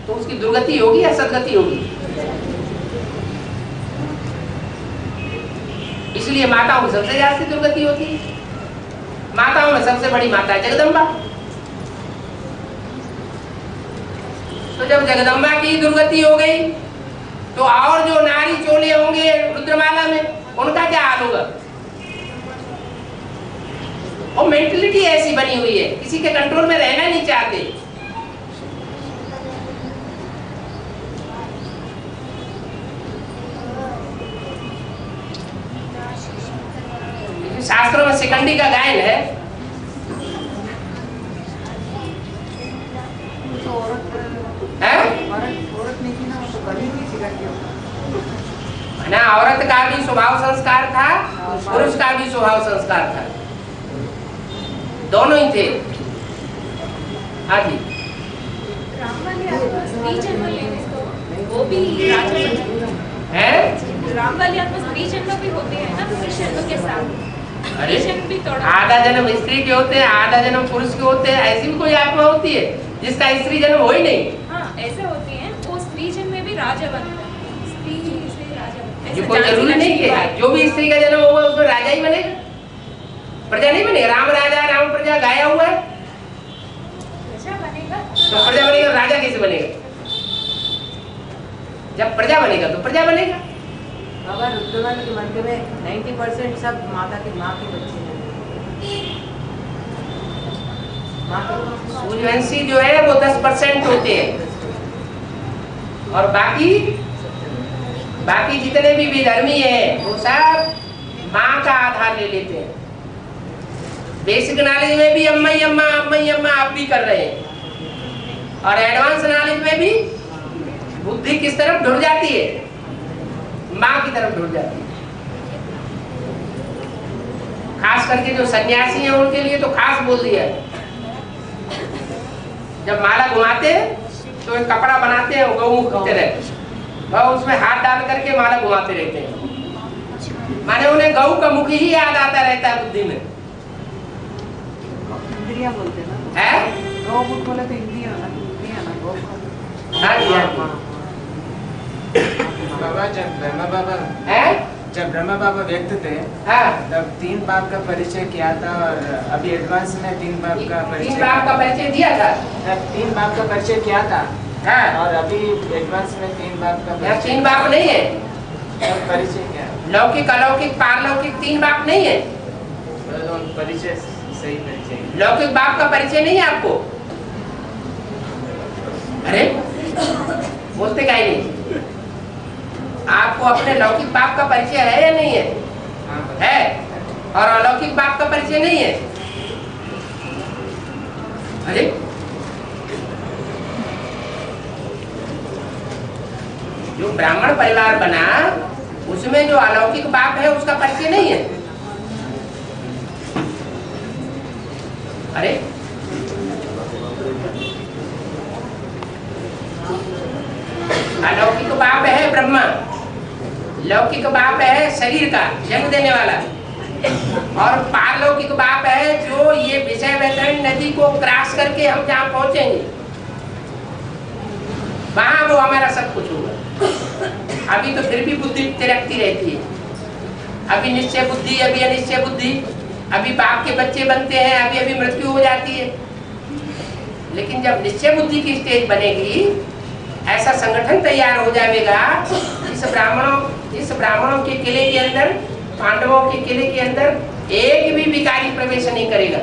तो उसकी दुर्गति होगी या सदगति होगी? इसलिए माताओं में सबसे ज्यादा दुर्गति होती है। माताओं में सबसे बड़ी माता है जगदम्बा। तो जब जगदम्बा की दुर्गति हो गई तो और जो नारी चोले होंगे रुद्रमाला में, उनका क्या हाल होगा? और मेंटलिटी ऐसी बनी हुई है, किसी के कंट्रोल में रहना नहीं चाहते। शास्त्रों में शिखंडी का गायन है, ना औरत का भी स्वभाव संस्कार था, पुरुष का भी स्वभाव संस्कार था, दोनों ही थे। हाँ जी।
राम वाले आत्मा स्त्री जन्म लेने तो वो भी राजा बनते
है?
राम वाले आत्मा स्त्री जन्म भी होते हैं ना पुरुष जन्म के साथ।
अरे
जन्म भी थोड़ा
आधा जन्म स्त्री के होते हैं, आधा जन्म पुरुष के होते हैं। ऐसी भी कोई आत्मा होती है जिसका स्त्री जन्म हो ही नहीं?
हाँ ऐसे होती हैं, वो स्त्री जन्म में भी राजा बनता है, स्त्री से राजा बनता है।
ये कोई जरूरी नहीं है जो भी स्त्री का जन्म होगा उसमें राजा ही बनेगा, प्रजा नहीं बनेगा। राम राजा राम प्रजा गाया हुआ है,
प्रजा बनेगा
तो प्रजा बनेगा, राजा कैसे बनेगा? जब प्रजा बनेगा तो प्रजा बनेगा।
बाबा रुद्रमाला के मंदिर में 90% सब माता के माँ के बच्चे हैं।
सूर्यवंशी जो है वो 10% होते हैं और बाकी जितने भी विधर्मी हैं वो सब माँ का आधार ले लेते हैं। बेसिक नॉलेज में भी अम्मा अम्मा आप भी कर रहे हैं और एडवांस नॉलेज में भी बुद्धि किस तरफ ढुल जाती है? माँ की तरफ ढुल जाती है। खास करके जो सन्यासी हैं उनके लिए तो खास बोल दिया है। जब माला घुमाते तो एक कपड़ा बनाते हैं गौमुख की तरह और उसमें हाथ डाल करके माला घुमाते रहते हैं। माने उन्हें गौ का मुख ही याद आता रहता है बुद्धि में।
इंद्रिया बोलते हैं ना,
है?
गौमुख बोले तो इंद्रिया ना गौ।
हाँ जी, हाँ जी।
बाबा जब ब्रह्मा बाबा व्यक्त थे
हाँ।
तब 3 बाप का परिचय किया था और अभी एडवांस में 3 बाप का परिचय।
3 बाप का परिचय दिया था।
तब 3 बाप का परिचय किया था
हाँ।
और अभी एडवांस में 3 बाप का
यहाँ 3 बाप नहीं है।
तब परिचय क्या है?
लौकिक अलौकिक पारलौकिक 3 बाप नहीं है।
परिचय सही परिचय।
लौकिक बाप का परिचय नहीं है आपको? अरे बोलते काहे नहीं? आपको अपने लौकिक बाप का परिचय है या नहीं है? है। और अलौकिक बाप का परिचय नहीं है? अरे जो ब्राह्मण परिवार बना उसमें जो अलौकिक बाप है उसका परिचय नहीं है? अरे अलौकिक बाप है ब्रह्मा, लौकिक बाप है शरीर का जन्म देने वाला और पारलौकिक बाप है जो ये विषय वैतरणी नदी को क्रॉस करके हम जहाँ पहुंचेंगे वहां वो हमारा सब कुछ होगा। अभी तो फिर भी बुद्धि तिरकती रहती है। अभी निश्चय बुद्धि, अभी अनिश्चय बुद्धि, अभी बाप के बच्चे बनते हैं, अभी अभी मृत्यु हो जाती है। लेकिन जब निश्चय बुद्धि की स्टेज बनेगी, ऐसा संगठन तैयार हो जाएगा इस ब्राह्मणों के किले के अंदर, पांडवों के किले के अंदर एक भी विकारी प्रवेश नहीं करेगा।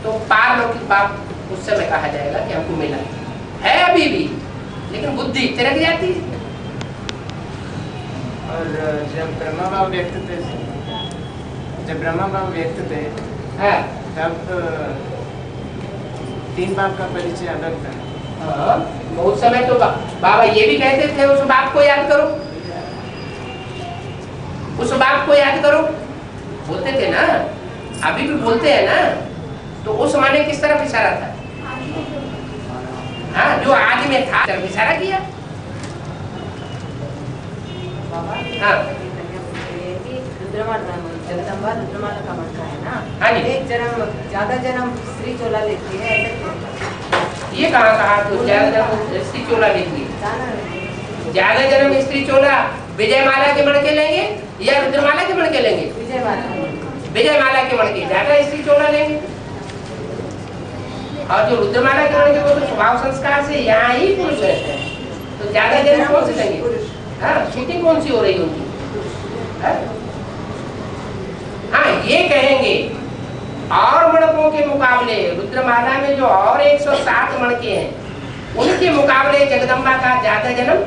तो पारलौकिक बाप उस समय कहा जाएगा कि हमको मिला है अभी भी, लेकिन बुद्धि तिरक जाती है।
और जब ब्रह्मा बाबा व्यक्त थे
हाँ।
तब तीन बाप का परिचय अलग था।
हाँ, बहुत समय तो बाबा ये भी कहते थे उस बाप को याद करो, उस बाप को याद करो, बोलते थे ना, अभी भी बोलते हैं ना। तो उस माने किस तरफ इशारा था? हाँ, जो आज में था तरफ इशारा किया। हाँ,
जगदम्बा रुद्रमाला का मटका है ना।
हाँ जी।
एक जन्म ज्यादा जन्म स्त्री चोला लेती है, ऐसे क्यों?
ये कहाँ कहा? तो ज्यादा जन्म स्त्री चोला लेती है, ज्यादा जन्म स्त्री चोला विजयमाला के मणके लेंगे या रुद्रमाला के मणके लेंगे? विजयमाला के मणके ज्यादा स्त्री चोला लेंगे, और जो रुद्रमाला के मणके वो तो स्वभाव संस्कार से यहाँ ही पुरुष है, तो ज्यादा जन्म कौन से लेंगे? हाँ, शूटिंग कौन सी हो रही होगी? हाँ, ये कहेंगे और मणकों के मुकाबले रुद्रमाला में जो और 107 मणके हैं उनके मुकाबले जगदम्बा का ज्यादा जन्म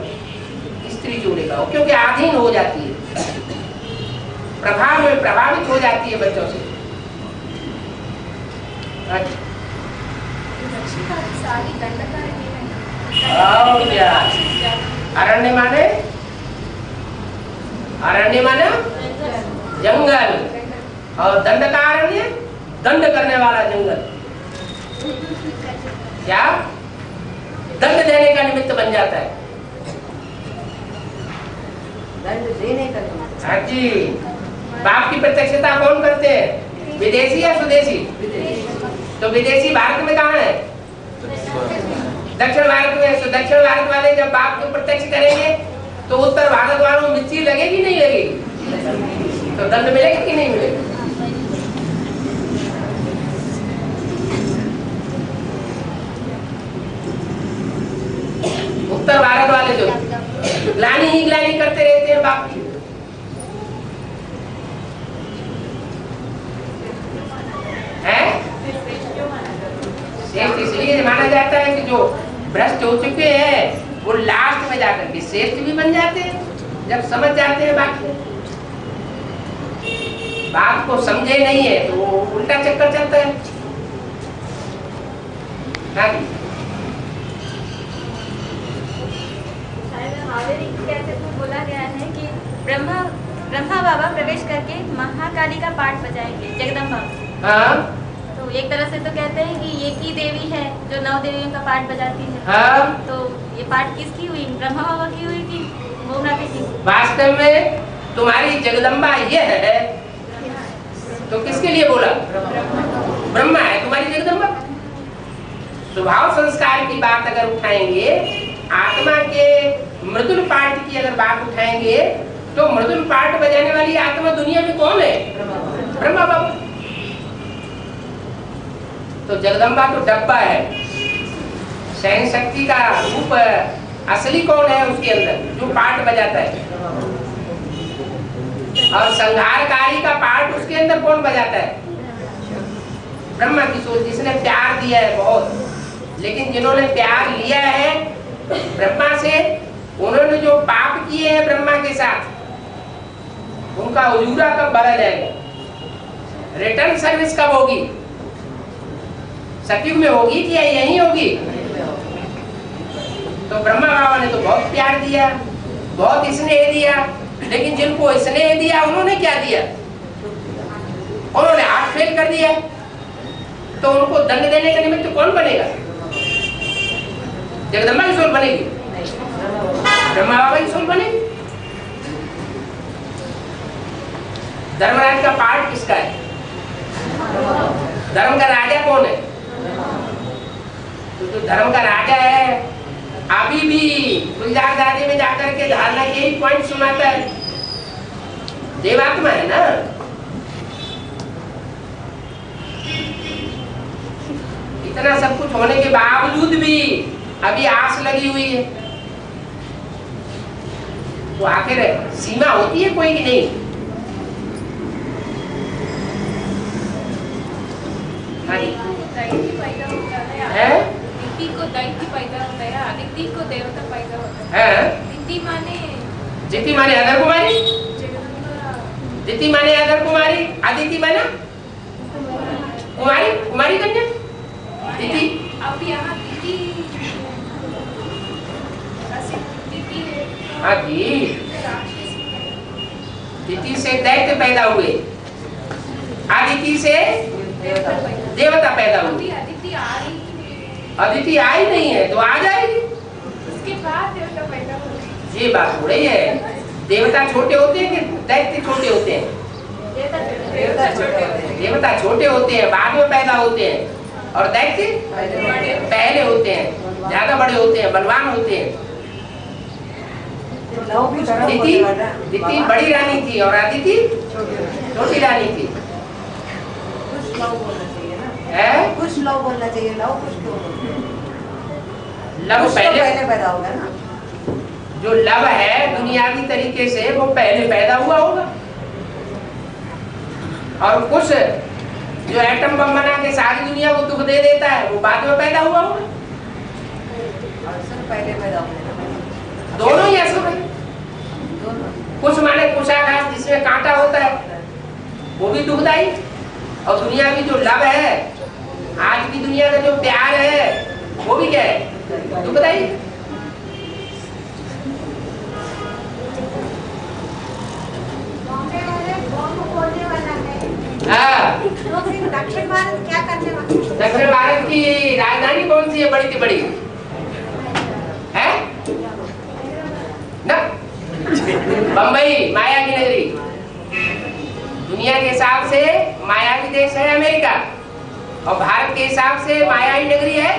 स्त्री चोले का, क्योंकि आधीन हो जाती है, प्रभाव में प्रभावित हो जाती है बच्चों से।
सारी दंडकारण्य
और क्या? अरण्य माने? अरण्य माने जंगल, और दंडकारण्य दंड करने वाला जंगल। क्या? दंड देने का निमित्त बन जाता है।
दंड देने का निमित्त।
हाँ जी। बाप की प्रत्यक्षता कौन करते हैं? विदेशी या स्वदेशी? तो विदेशी भारत में कहाँ है? दक्षिण भारत में। तो दक्षिण भारत वाले जब बाप को प्रत्यक्ष करेंगे तो उत्तर भारत वालों में मिर्ची लगेगी नहीं लगेगी? तो दंड मिलेगा कि नहीं मिलेगा? उत्तर भारत वाले जो ग्लानी ही ग्लानी करते रहते हैं बाप की। है? श्रेष्ठ इसलिए माना जाता है कि जो भ्रष्ट हो चुके हैं वो लास्ट में जाकर के श्रेष्ठ भी बन जाते हैं, जब समझ जाते हैं बात को। बात को समझे नहीं है तो वो उल्टा चक्कर चलता है। हाँ जी।
कैसे तो बोला गया है कि ब्रह्मा बाबा प्रवेश करके महाकाली का पाठ बजाएंगे जगदम्बा।
हाँ।
तो एक तरह से तो कहते हैं कि एक ही देवी है जो 9 देवियों का पाठ बजाती है।
हाँ।
तो ये पाठ किसकी हुई? ब्रह्मा बाबा की हुई कि मोहनाथ की?
वास्तव में तुम्हारी जगदम्बा ये है तो किसके लिए बोला? ब्रह्मा है तुम्हारी जगदम्बा। स्वभाव संस्कार की बात अगर उठाएंगे, आत्मा के मृदुल पाठ की अगर बात उठाएंगे तो मृदुल पाठ बजाने वाली आत्मा दुनिया में कौन है? ब्रह्मा बाबा। तो जगदम्बा तो डब्बा है, सहन शक्ति का रूप असली कौन है उसके अंदर जो पाठ बजाता है? और संहारकारी का पाठ उसके अंदर कौन बजाता है? ब्रह्मा की सोच, जिसने प्यार दिया है बहुत, लेकिन जिन्होंने प्यार लिया है ब्रह्मा से, उन्होंने जो पाप किए हैं ब्रह्मा के साथ, उनका उजूरा कब भरा जाएगा? रिटर्न सर्विस कब होगी? सतयुग में होगी कि यहीं होगी? तो ब्रह्मा बाबा ने तो बहुत प्यार दिया, बहुत स्नेह दिया, लेकिन जिनको स्नेह दिया उन्होंने क्या दिया? उन्होंने हाथ फेल कर दिया। तो उनको दंड देने का निमित्त कौन बनेगा? जगदम्बा की सोल बनेगी? ब्रह्मा बाबा की सोल बनेगी। धर्मराज का पाठ किसका है? धर्म का राजा कौन है? तो जो धर्म का राजा है अभी भी गुलजार दादी में जाकर के धारणा यही पॉइंट सुनाता है, देवात्मा है ना। इतना सब कुछ होने के बावजूद भी अभी आस लगी हुई है। तो आखिर सीमा होती है कोई कि नहीं?
दिति को दैत्य पैदा होता है, अदिति को देवता पैदा होता है। दिति माने
अदर कुमारी,
जगदम्बा।
दिति माने अदर कुमारी, अदिति माने कुमारी, कुमारी कन्या, दिति
अब यहाँ दीदी है।
हाँ जी, तिथि से दैत्य पैदा हुए, अदिति से देवता पैदा हुए।
अभी अदिति आ रही थी,
अदिति आई नहीं है तो आ जाएगी।
उसके बाद देवता पैदा हुए।
ये बात हो रही है, देवता छोटे होते हैं कि दैत्य छोटे होते हैं? देवता छोटे होते हैं, बाद में पैदा होते हैं, और दैत्य पहले होते हैं, ज्यादा बड़े होते हैं, बलवान होते हैं। दिति बड़ी रानी थी और अदिति छोटी रानी थी।
कुछ लव बोलना चाहिए ना,
है
कुछ लव बोलना चाहिए, लव कुछ क्यों?
लव
पहले
पहले
पैदा होगा ना।
जो लव है बुनियादी तरीके से वो पहले पैदा हुआ होगा, और कुछ जो एटम बम बना के सारी दुनिया को दुख दे देता है वो बाद में पैदा हुआ होगा।
अक्सर पहले पैदा होते हैं ना,
दोनों ही असुर है।
दोनों।
कुछ माने कुशाघात जिसमें कांटा होता है वो भी दुखदाई, और दुनिया की जो लव है, आज की दुनिया का जो प्यार है वो भी क्या है, दुखदाई। हाँ,
दक्षिण भारत क्या करने वाले?
दक्षिण भारत की राजधानी कौन सी है बड़ी थी बड़ी है ना? बम्बई, माया की नगरी। दुनिया के हिसाब से मायावी देश है अमेरिका, और भारत के हिसाब से मायावी नगरी है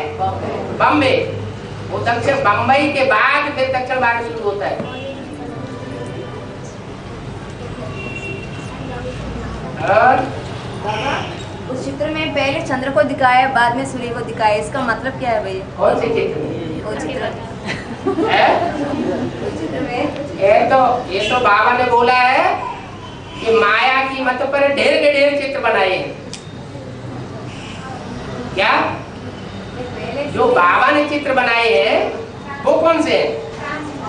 बम्बे। वो दक्षिण बम्बई के बाद फिर दक्षिण भारत शुरू होता है। और
उस चित्र में पहले चंद्र को दिखाया, बाद में सूर्य को दिखाया, इसका मतलब क्या है भैया?
कौन से चित्र में?
वो चित्र
है?
उस चित्र में
ये तो बाबा ने बोला है कि माया की मत पर ढेर के ढेर चित्र बनाए हैं। क्या जो बाबा ने चित्र बनाए हैं वो कौन से हैं?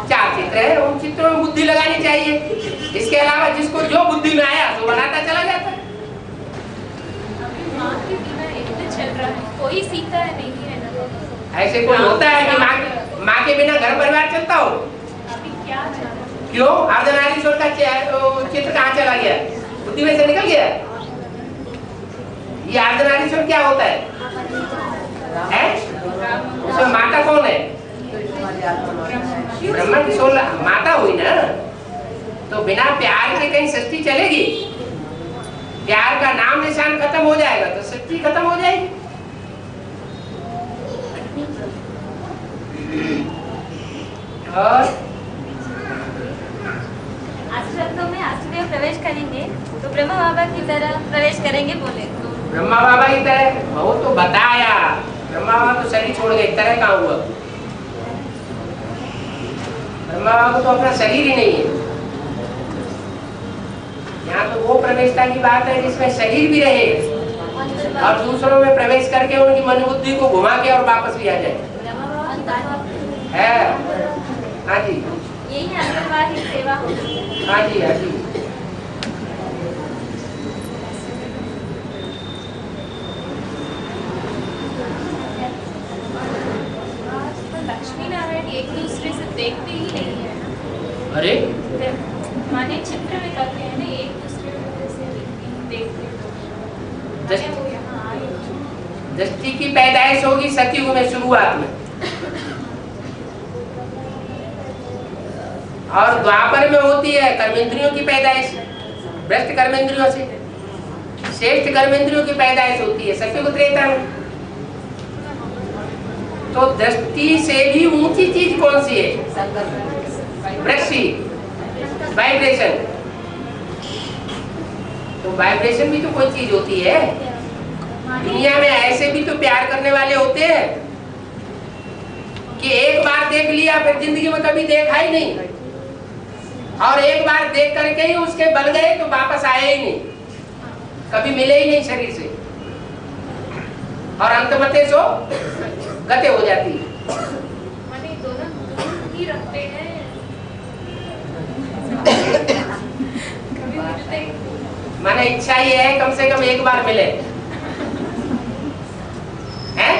4 चित्र है। उन चित्रों में बुद्धि लगानी चाहिए। इसके अलावा जिसको जो बुद्धि में आया तो बनाता चला जाता है।
माँ के बिना इतना चल रहा है, कोई सीखता है नहीं है ना।
ऐसे कोई होता है कि माँ के बिना घर परिवार चलता हो?
अभी क्या चल रहा है?
क्यों? अर्धनारीश्वर का चित्र कहाँ चला गया? बुद्धि में से निकल गया। ये अर्धनारीश्वर क्या होता है? उसमें माता कौन है? ब्रह्मा की 16 माता हुई ना। तो बिना प्यार के कहीं सृष्टि चलेगी? प्यार का नाम निशान खत्म हो जाएगा तो सृष्टि खत्म हो जाएगी। और
आश्रम में आश्रय प्रवेश करेंगे तो ब्रह्मा बाबा की तरह प्रवेश करेंगे बोले तो?
ब्रह्मा बाबा की तरह वो तो बताया। ब्रह्मा बाबा तो शरीर छोड़ गए, तरह कहाँ हुआ? ब्रह्मा बाबा को तो अपना शरीर ही नहीं है। यहाँ तो वो प्रवेशता की बात है जिसमें शरीर भी रहे और दूसरों में प्रवेश करके उनकी मन बुद्धि को घुमा के और वापस भी आ जाए। है हाँ जी,
यही अंतर्वाहिक सेवा होती है।
हाँ जी, हाँ जी।
लक्ष्मी नारायण एक दूसरे से देखते ही नहीं है ना।
अरे
माने चित्र में करते हैं ना, एक दूसरे को से देखते हैं। वो यहाँ आए
दृष्टि की पैदाइश होगी सतयुग में शुरुआत में, और द्वापर में होती है कर्मेंद्रियों की पैदाइश। भ्रष्ट कर्मेंद्रियों से श्रेष्ठ कर्मेंद्रियों की पैदाइश होती है सतयुग त्रेता में। तो दृष्टि से भी ऊंची चीज कौन सी है? वृष्टि, वाइब्रेशन। तो वाइब्रेशन भी तो कोई चीज होती है। दुनिया में ऐसे भी तो प्यार करने वाले होते हैं कि एक बार देख लिया फिर जिंदगी में कभी देखा ही नहीं, और एक बार देख करके ही उसके बल गए तो वापस आए ही नहीं, कभी मिले ही नहीं शरीर से, और अंतमते सो गते हो जाती है।
माने दोनों ही रखते हैं। कभी मिलते ही
माने इच्छा ये है कम से कम एक बार मिले, हैं?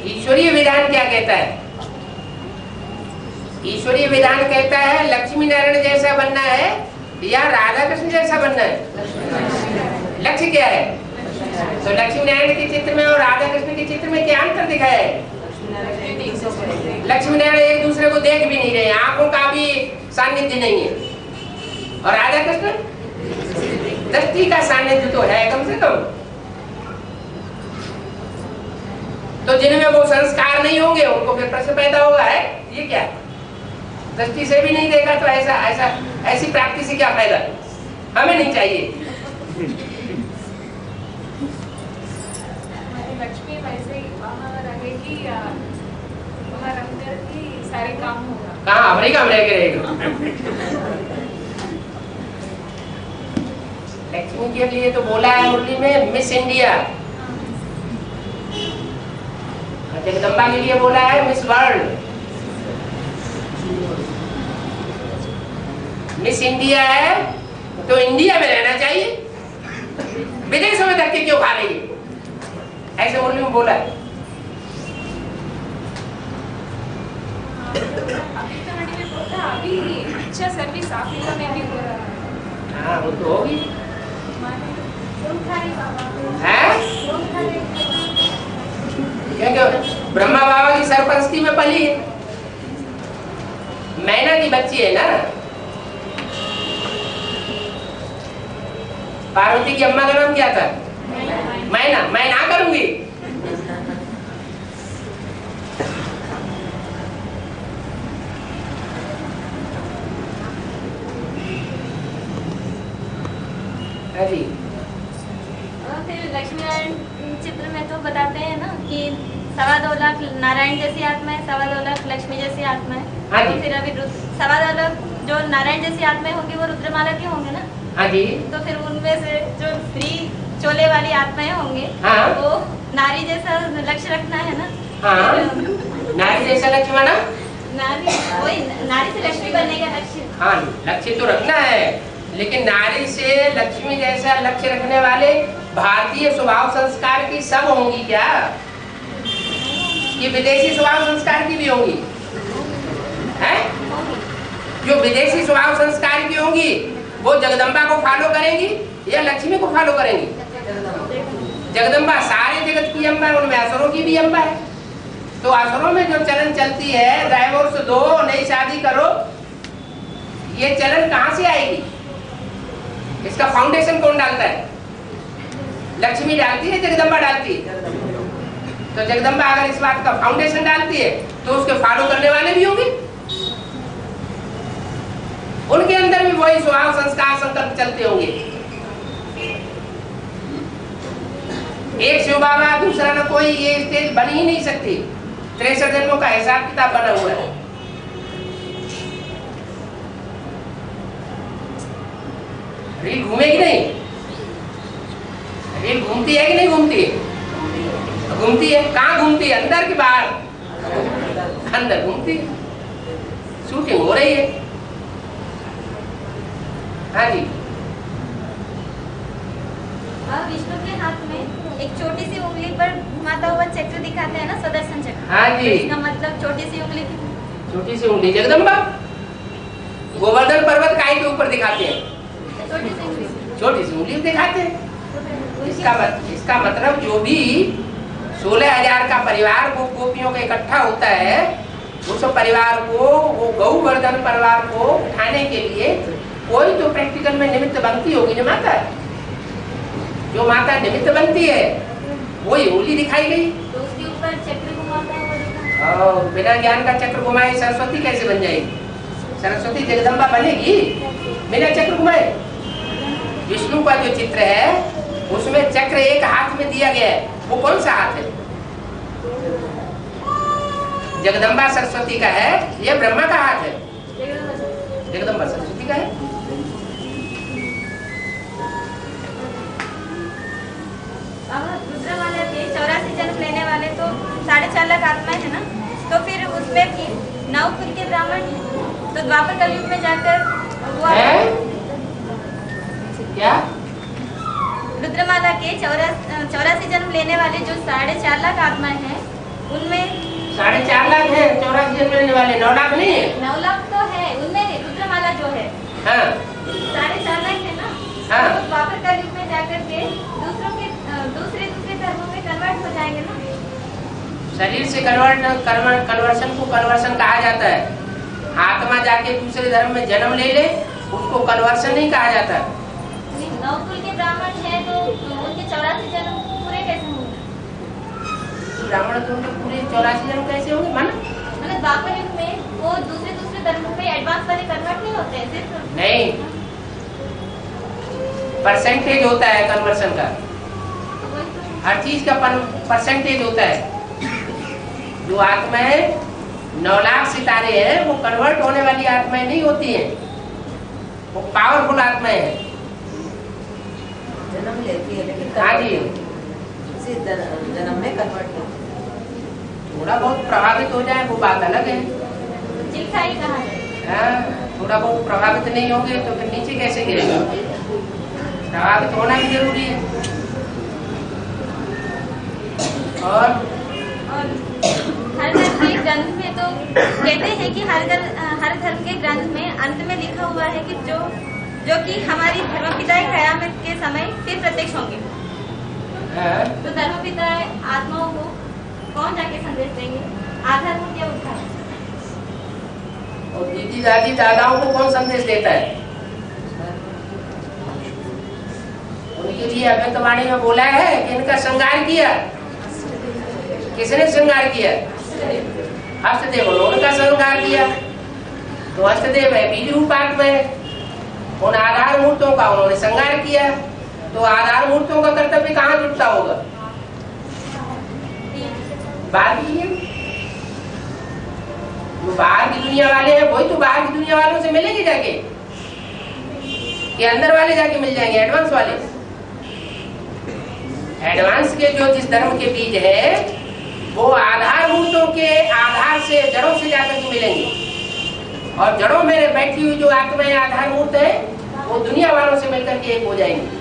ईश्वरीय विधान क्या कहता है? ईश्वरीय विधान कहता है लक्ष्मी नारायण जैसा बनना है या राधा कृष्ण जैसा बनना है। लक्ष्य क्या है? तो लक्ष्मी नारायण के चित्र में और राधा कृष्ण के चित्र में क्या अंतर दिखाया है? लक्ष्मी नारायण एक दूसरे को देख भी नहीं रहे, आंखों का भी सानिध्य नहीं है, और राधा कृष्ण दृष्टि का सानिध्य तो है कम से कम। तो जिनमें वो संस्कार नहीं होंगे उनको फिर प्रश्न पैदा होगा, है ये क्या, दृष्टि से भी नहीं देखा तो ऐसी प्राप्ति से क्या फायदा, हमें नहीं चाहिए।
लक्ष्मी वैसे ही वहाँ रहेगी या वहाँ रहकर ही सारे काम होगा?
कहाँ अमेरिका में रह के रहेगी? लक्ष्मी के लिए तो बोला है मुरली में मिस इंडिया, जगदम्बा के लिए बोला है मिस वर्ल्ड। मिस इंडिया है तो इंडिया में रहना चाहिए, विदेशों में धक्के क्यों खा रही है, ऐसे मुरली में बोला है।
अभी अच्छा सर्विस अफ्रीका में भी हो रहा है।
हाँ वो तो होगी है, क्योंकि ब्रह्मा बाबा की सरपरस्ती में पली है, मैना की बच्ची है ना। पार्वती की अम्मा का नाम क्या था? मैना। मैं ना करूंगी, अभी
फिर लक्ष्मी नारायण चित्र में तो बताते हैं ना कि 2.25 लाख नारायण जैसी आत्मा है, 2.25 लाख लक्ष्मी जैसी आत्मा है।
हाँ
तो
जी।
फिर अभी 2.25 लाख जो नारायण जैसी आत्माएं होंगी वो रुद्रमाला की होंगे ना।
हाँ जी।
तो फिर उनमें से जो स्त्री चोले वाली आत्माएं होंगे,
हाँ।
वो नारी जैसा लक्ष्य रखना है ना।
हाँ, नारी जैसा लक्ष्य माना?
नारी से लक्ष्मी बनने का लक्ष्य।
हाँ, लक्ष्य तो रखना है, लेकिन नारी से लक्ष्मी जैसा लक्ष्य रखने वाले भारतीय स्वभाव संस्कार की सब होंगी क्या? ये विदेशी स्वभाव संस्कार की भी होंगी? हैं? जो विदेशी स्वभाव संस्कार की होंगी वो जगदम्बा को फॉलो करेंगी या लक्ष्मी को फॉलो करेंगी? जगदम्बा सारे जगत की अम्बा है, उनमें असुरों की भी अम्बा है। तो असुरों में जो चलन चलती है डाइवोर्स दो, नई शादी करो, ये चलन कहाँ से आएगी? इसका फाउंडेशन कौन डालता है? लक्ष्मी डालती है, जगदम्बा डालती है। तो जगदम्बा अगर इस बात का फाउंडेशन डालती है तो उसके फॉलो करने वाले भी होंगे, उनके अंदर भी वही स्वभाव संस्कार संकल्प चलते होंगे। एक शिव बाबा दूसरा न कोई, ये स्टेज बन ही नहीं सकती। 63 जन्मों का हिसाब किताब बना हुआ है। रील घूमेगी नहीं? रील घूमती है कि नहीं घूमती है? घूमती है। कहाँ घूमती है, अंदर की बाहर? अंदर घूमती है, शूटिंग हो रही है। हाँ जी।
विष्णु के हाथ में एक छोटी सी उंगली पर घुमाता हुआ चक्र दिखाते हैं ना, सुदर्शन चक्र।
हाँ जी।
इसका मतलब छोटी सी उंगली की,
छोटी सी उंगली जगदम्बा गोवर्धन पर्वत काय के ऊपर दिखाते हैं,
छोटी सी उंगली।
छोटी सी उंगली दिखाते हैं। इसका मतलब जो भी 16,000 का परिवार वो गोपियों का इकट्ठा होता है, उस परिवार को, वो गौवर्धन परिवार को उठाने के लिए कोई तो प्रैक्टिकल में निमित्त बनती होगी ना माता। जो माता निमित्त बनती है वही उंगली दिखाई गई।
तो उसके ऊपर चक्र घुमाता हुआ दिखा।
और बिना ज्ञान का चक्र घुमाए सरस्वती कैसे बन जाएगी? सरस्वती जगदम्बा बनेगी बिना चक्र घुमाए? विष्णु का जो चित्र है उसमें चक्र एक हाथ में दिया गया है, वो कौन सा हाथ है? जगदम्बा सरस्वती का है या ब्रह्मा का हाथ है? जगदम्बा सरस्वती का है।
रुद्रमाला के 84 जन्म लेने वाले तो 4.5 लाख आत्माएं है ना। तो फिर उसमें भी 9 कुल के ब्राह्मण हैं। तो द्वापर कलयुग में जाकर हुआ
क्या?
रुद्रमाला के 84 जन्म लेने वाले जो 4.5 लाख आत्माएं हैं, उनमें
4.5 लाख है, 84 जन्म लेने वाले, 9 लाख नहीं है।
9 लाख तो है, उनमें रुद्रमाला जो है
हाँ
4.5 लाख है ना।
हाँ।
तो द्वापर कलयुग में जाकर के दूसरे धर्मों में कन्वर्ट हो जाएंगे ना।
शरीर से कन्वर्शन को कन्वर्शन कहा जाता है। आत्मा जाके दूसरे धर्म में जन्म ले ले, उसको कन्वर्शन नहीं कहा जाता।
नवकुल के ब्राह्मण है तो उनके 84 जन्म पूरे कैसे होंगे?
ब्राह्मण तो उनके पूरे 84 जन्म कैसे होंगे?
मतलब द्वापर युग में वो दूसरे धर्मों पे एडवांस वाले कन्वर्ट नहीं होते हैं सिर्फ?
नहीं, परसेंटेज होता है कन्वर्शन का। हर चीज का परसेंटेज होता है। जो आत्माएं 9 लाख सितारे हैं वो कन्वर्ट होने वाली आत्माएं नहीं होती हैं, वो पावरफुल आत्माएं हैं।
जन्म लेती है लेकिन
हाँ जी,
उसी जन्म में कन्वर्ट होती है।
थोड़ा बहुत प्रभावित हो जाए वो बात अलग है।
जिनका ही कहा है।
हाँ, थोड़ा बहुत प्रभावित नहीं होंगे तो फिर नीचे कैसे गिरेगा? प्रभावित होना भी जरूरी है। और
हर धर्म के ग्रंथ में तो कहते हैं कि हर धर्म के ग्रंथ में अंत में लिखा हुआ है कि जो कि हमारी धर्मपिता कयामत के समय फिर प्रत्यक्ष होंगे। तो धर्मपिता आत्माओं को कौन जाके संदेश देंगे? आधार मूर्ति या उद्धार?
और दीदी दादी दादाओं को कौन संदेश देता है? उनके लिए अव्यक्तवाणी में बोला है कि इनका श्रृंगार किया। किसने श्रृंगार किया? हस्तदेव, उन्होंने श्रृंगार किया। तो हस्तदेव है बीज रूप आत्मा है, उन आधार मूर्तों का उन्होंने श्रृंगार किया। तो आधार मूर्तों का कर्तव्य कहाँ जुटता होगा? बाहर की दुनिया। जो बाहर की दुनिया वाले हैं वही तो बाहर की दुनिया वालों से मिलेंगे जाके, कि अंदर वाले जाके मिल जाएंगे? एडवांस वाले, एडवांस के जो जिस धर्म के बीज है वो आधार मूर्तों के आधार से जड़ों से जाकर के मिलेंगे। और जड़ों में बैठी हुई जो आत्माएं आधार मूर्त है वो दुनिया वालों से मिलकर के एक हो जाएंगे।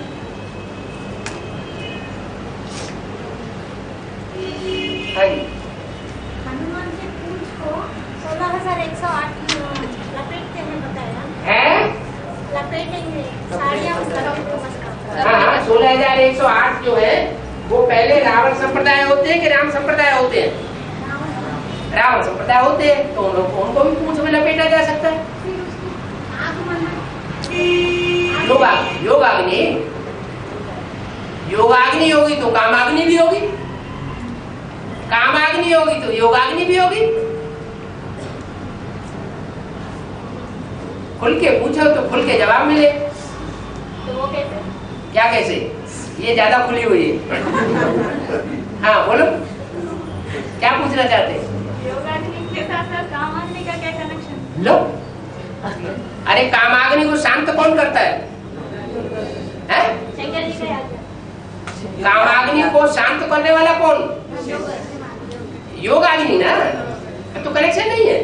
हाँ जी।
हनुमान जी पूंछ को 16,108 लपेटते हैं बताया
है?
लपेटेंगे साड़ियाँ
हाँ, 16,108 जो है वो पहले रावण संप्रदाय होते हैं कि राम संप्रदाय होते हैं? रावण संप्रदाय होते हैं, तो उनको भी पूंछ में लपेटा जा सकता है। योगाग्नि, योगाग्नि होगी तो कामाग्नि भी होगी, कामाग्नि होगी तो योगाग्नि भी होगी। खुल के पूछो तो खुल के जवाब मिले।
तो वो कैसे?
क्या कैसे? ये ज्यादा खुली हुई है। हाँ बोलो, क्या पूछना चाहते हैं?
योगाग्नि के साथ साथ कामाग्नि का क्या कनेक्शन?
लो, अरे कामाग्नि को शांत कौन करता है?
शंकर जी का याद।
कामाग्नि को शांत करने वाला कौन? योगाग्नि ना। तो कनेक्शन नहीं है।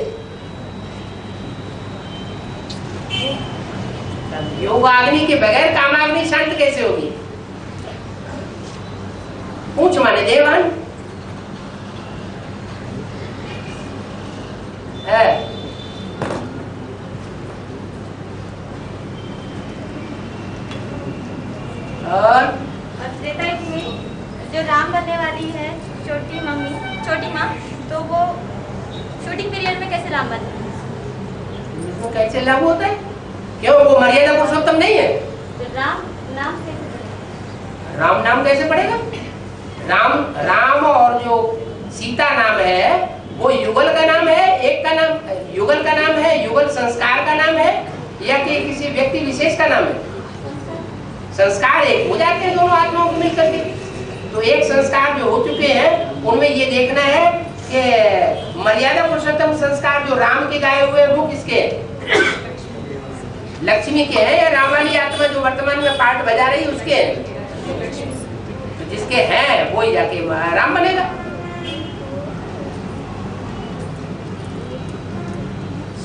योगाग्नि के बगैर कामाग्नि शांत कैसे होगी? पूछ माने देवान है। और
त्रेता युग में जो राम बनने वाली है छोटी माँ, तो वो शूटिंग पीरियड में कैसे राम बनती है?
वो कैसे लागू होता है? क्यों वो मर्यादा पुरुषोत्तम नहीं है?
तो राम नाम कैसे पड़ेगा?
राम नाम कैसे पड़ेगा? राम और जो सीता नाम है वो युगल का नाम है, एक का नाम युगल का नाम है, युगल संस्कार का नाम है या कि किसी व्यक्ति विशेष का नाम है? संस्कार एक हो जाते हैं दोनों आत्माओं को मिलकर के। तो एक संस्कार जो हो चुके हैं उनमें ये देखना है कि मर्यादा पुरुषोत्तम संस्कार जो राम के गाए हुए वो किसके हैं? लक्ष्मी के हैं या राम वाली आत्मा जो वर्तमान में पार्ट बजा रही है उसके हैं? तो जिसके हैं वो ही जाके राम बनेगा।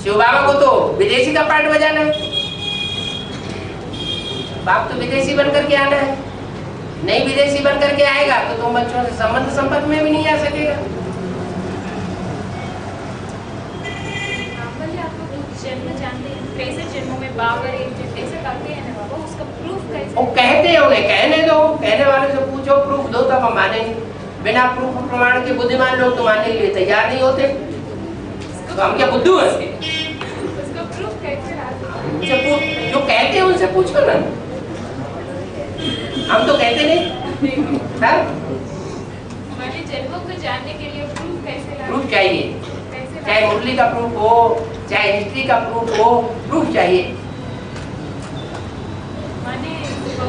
शिव बाबा को तो विदेशी का पार्ट बजाना है, बाप तो विदेशी बनकर के आना है। नहीं विदेशी बनकर के आएगा तो तुम बच्चों से संबंध संपर्क में भी नहीं आ सकेगा।
जन्म जानते हैं कैसे जन्मों में बाबर एक ऐसे करते हैं ना बाबा, उसका प्रूफ कैसे?
वो कहते होंगे, कहने दो, कहने वाले से पूछो, प्रूफ दो तब हम मानेंगे। बिना प्रूफ प्रमाण के बुद्धिमान लोग तो मानने के लिए तैयार नहीं होते, तो हम क्या बुद्धू हैं?
उसका प्रूफ कैसे लाते?
जो कहते हैं उनसे पूछो ना, हम तो कहते नहीं।
हमारे जन्मों को जानने के लिए प्रूफ कैसे लाते?
प्रूफ चाहिए, चाहे मुरली का प्रूफ हो, चाहे हिस्ट्री का प्रूफ हो, प्रूफ चाहिए।
माने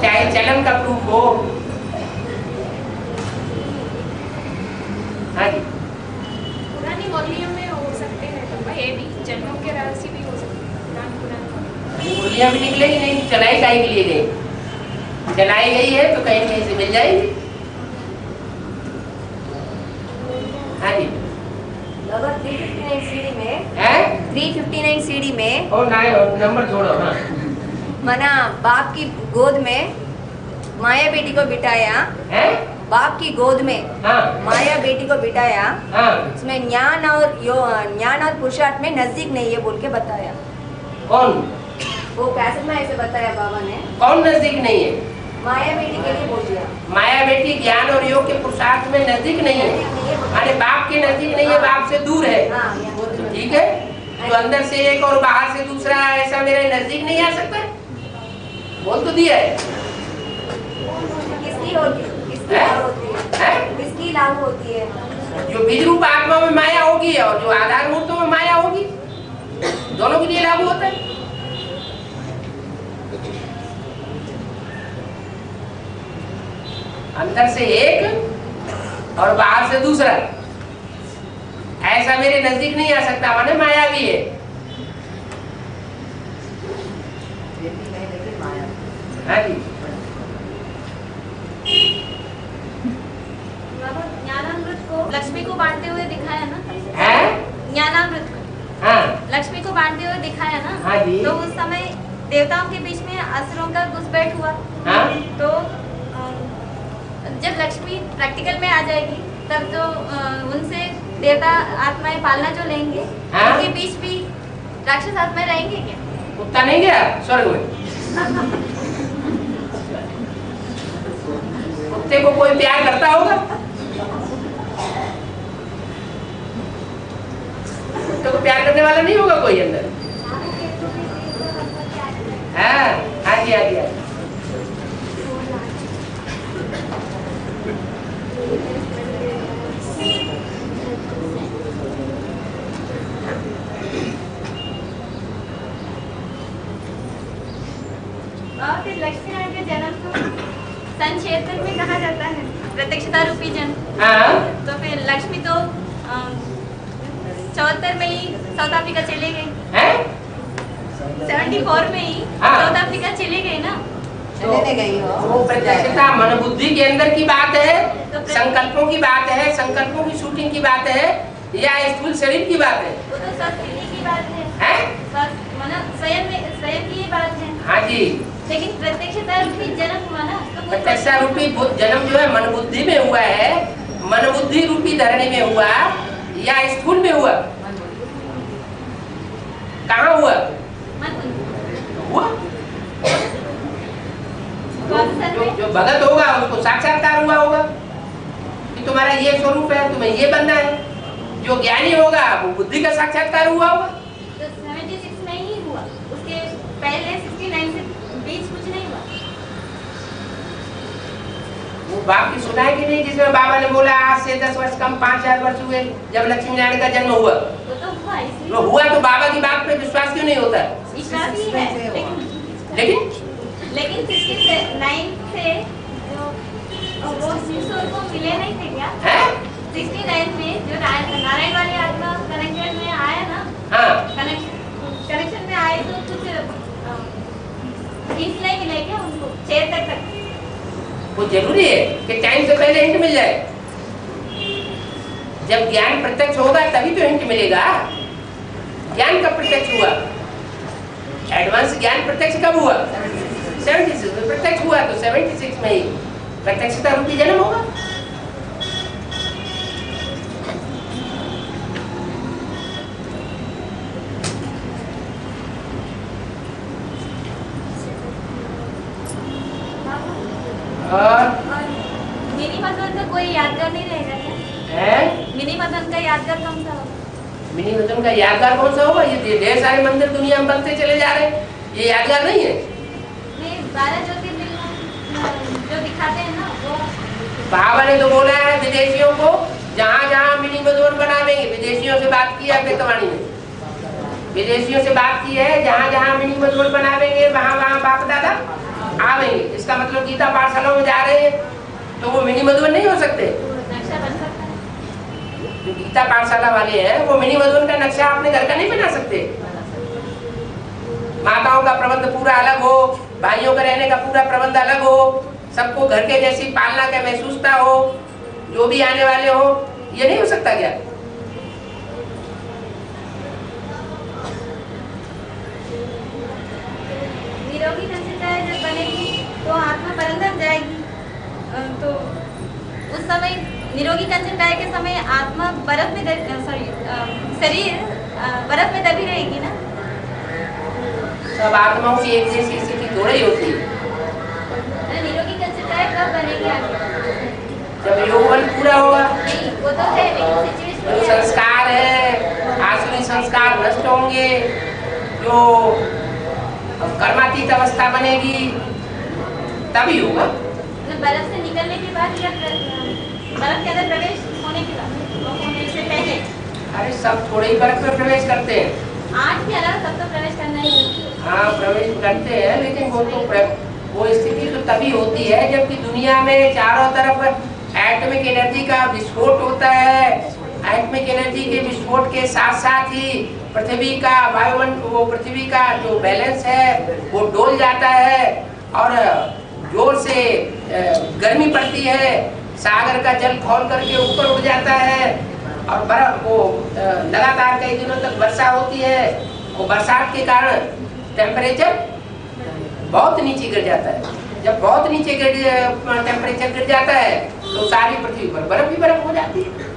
चाहे चलन का प्रूफ हो। हाँ जी,
पुरानी मुरलियों में हो सकते हैं तो ये भी जन्मों के राशि भी हो सकते हैं। पुरानी
मुरलियाँ भी निकलेगी नहीं, चलाई काहे के लिए गई? चलाई गई है तो कहीं कहीं से मिल जाएगी। हाँ जी,
लगभग 359 सीढ़ी में
है
359 सीढ़ी में
और नंबर छोड़ो। हाँ
मना बाप की गोद में माया बेटी को बिठाया,
है,
बाप की गोद में
हाँ
माया बेटी को बिठाया,
हाँ।
उसमें ज्ञान और पुरुषार्थ में नजदीक नहीं है बोल के बताया।
कौन
वो कैसे में ऐसे बताया बाबा ने,
कौन नजदीक नहीं है?
माया बेटी के लिए बोल दिया।
माया बेटी ज्ञान और योग के पुरुषार्थ में नजदीक नहीं है, अरे बाप के नजदीक नहीं है, बाप से दूर है।
हाँ, यहाँ बोल दिया।
ठीक है, तो अंदर से एक और बाहर से दूसरा, ऐसा मेरे नजदीक नहीं आ सकता। बोल तो दिया है।
किसकी होती किसकी
हैं?
लागू होती है?
हैं?
किसकी लागू होती है?
जो बीज रूप आत्मा में माया होगी और जो आधार मूर्तों में माया होगी, दोनों के लिए लागू होता है। अंदर से एक और बाहर से दूसरा, ऐसा मेरे नजदीक नहीं आ सकता, माने माया भी है। हाँ जी,
बाबा ज्ञानामृत को लक्ष्मी को बांटते हुए दिखाया ना,
है,
ज्ञानामृत को
हाँ
लक्ष्मी को बांटते हुए दिखाया ना।
हाँ जी।
तो उस समय देवताओं के बीच में असुरों का घुसपैठ हुआ।
हाँ।
तो जब लक्ष्मी प्रैक्टिकल में आ जाएगी तब तो उनसे देवता आत्माएं पालना जो लेंगे,
हाँ।
उनके बीच भी राक्षस आत्माएं रहेंगे क्या?
कुत्ता नहीं गया स्वर्ग में? कुत्ते को कोई प्यार करता होगा? कुत्ते को प्यार करने वाला नहीं होगा कोई अंदर? हाँ हाँ जी, हाँ जी, हाँ जी।
और फिर लक्ष्मी नारायण के जन्म को सन 76 में कहा जाता है प्रत्यक्षता रूपी जन्म।
हाँ
तो फिर लक्ष्मी तो 74 में ही साउथ अफ्रीका चले गए,
हैं?
74 में ही
हाँ।
साउथ अफ्रीका चले गए ना।
चले गई हो
वो प्रत्यक्षता मन बुद्धि के अंदर की बात है,
तो
संकल्पों की बात है, संकल्पों की शूटिंग की बात है, या स्थूल शरीर की बात है?
वो तो स्वस्थ की बात है,
हैं?
मतलब स्वयं की ही बात है।
हाँ जी,
लेकिन प्रत्यक्षता रूपी जन्म हुआ ना, तो वो
प्रत्यक्षा रूपी जन्म जो है मन बुद्धि में हुआ है, मन बुद्धि रूपी धरणी में हुआ या स्थूल में हुआ? कहाँ हुआ?
मन
हुआ
कौन सा
जो भगत होगा उसको साक्षात्कार हुआ होगा कि तुम्हारा ये स्वरूप है, तुम्हें ये बनना है। जो ज्ञानी होगा वो बुद्धि का साक्षात्कार हुआ होगा।
तो 76 में ही हुआ, उसके पहले 69 से बीच कुछ नहीं हुआ।
वो बाप की सुना है कि नहीं, जिसमें बाबा ने बोला आज से 10 वर्ष कम 5000 वर्ष हुए जब लक्ष्मी नारायण का जन्म हुआ।
वो तो हुआ, इसलिए
तो हुआ तो बाबा की बात पे विश्वास क्यों नहीं होता?
विश्वास ही है।
लेकिन
लेकिन 69 से जो वो ईश्वर को मिले नहीं थे क्या?
है?
69 में जो नारायण वाली आत्मा कनेक्शन में आया ना,
हाँ,
कनेक्शन में आए तो कुछ हिंट नहीं मिले क्या उनको 76 तक?
वो जरूरी है कि टाइम से पहले हिंट मिल जाए। जब ज्ञान प्रत्यक्ष होगा तभी तो हिंट मिलेगा। ज्ञान कब प्रत्यक्ष हुआ? एडवांस ज्ञान प्रत्यक्ष कब हुआ? 76 में प्रत्यक्ष हुआ, तो 76 में ही प्रत्यक्षता रूपी जन्म होगा।
यादगार नहीं रहेगा क्या?
है
मिनी मदन का यादगार कौन सा होगा?
मिनी मदन का यादगार कौन सा होगा? ये ढेर सारे मंदिर दुनिया में बनते चले जा रहे हैं, ये यादगार नहीं है।
नहीं, 12 ज्योतिर्लिंग जो दिखाते हैं ना वो।
बाबा ने तो बोला है विदेशियों को जहाँ जहाँ मिनी मधुबन बनावेंगे, विदेशियों से बात की है केतवाणी में, विदेशियों से बात की है, जहाँ जहाँ मिनी मधुबन बनावेंगे वहाँ वहाँ बाप दादा आवेंगे। इसका मतलब गीता पाठशाला में जा रहे हैं तो वो मिनी मधुबन नहीं हो सकते।
नक्शा बन सकता है।
जो गीता पाठशाला वाले हैं वो मिनी मधुबन का नक्शा अपने घर का नहीं बना सकते। माताओं का प्रबंध पूरा अलग हो, भाइयों का रहने का पूरा प्रबंध अलग हो, सबको घर के जैसी पालना का महसूसता हो, जो भी आने वाले हो, ये नहीं हो सकता क्या?
निरोगी कंसिता जब बनेगी तो आत्मा परंदर जाएगी। तो उस समय निरोगी कंसिता के समय आत्मा बर्फ में शरीर बर्फ में दबी रहेगी ना।
सब आत्माओं की एक जैसी स्थिति थोड़ी ही होती है।
निरोगी कंसिता कब बनेगी आगे?
जब यौवन पूरा होगा,
नहीं वो तो है, लेकिन सिचुएशन
जो संस्कार है आसुरी संस्कार नष्ट होंगे, जो कर्मातीत अवस्था बनेगी तभी होगा।
बर्फ से निकलने के बाद या बर्फ के अंदर प्रवेश होने के बाद, होने से पहले?
अरे सब थोड़े ही बर्फ में प्रवेश करते हैं।
8 के अलावा सब तो प्रवेश करना ही है।
हाँ प्रवेश करते हैं, लेकिन वो स्थिति तो तभी होती है जबकि दुनिया में चारों तरफ एटॉमिक एनर्जी का विस्फोट होता है। एटॉमिक एनर्जी के विस्फोट के साथ साथ ही पृथ्वी का वायुमंडल, वो पृथ्वी का जो बैलेंस है वो डोल जाता है और जोर से गर्मी पड़ती है, सागर का जल खौल करके ऊपर उठ जाता है और बर्फ वो लगातार कई दिनों तक वर्षा होती है। वो बरसात के कारण टेम्परेचर बहुत नीचे गिर जाता है। जब बहुत नीचे टेम्परेचर गिर जाता है तो सारी पृथ्वी पर बर्फ ही बर्फ हो जाती है।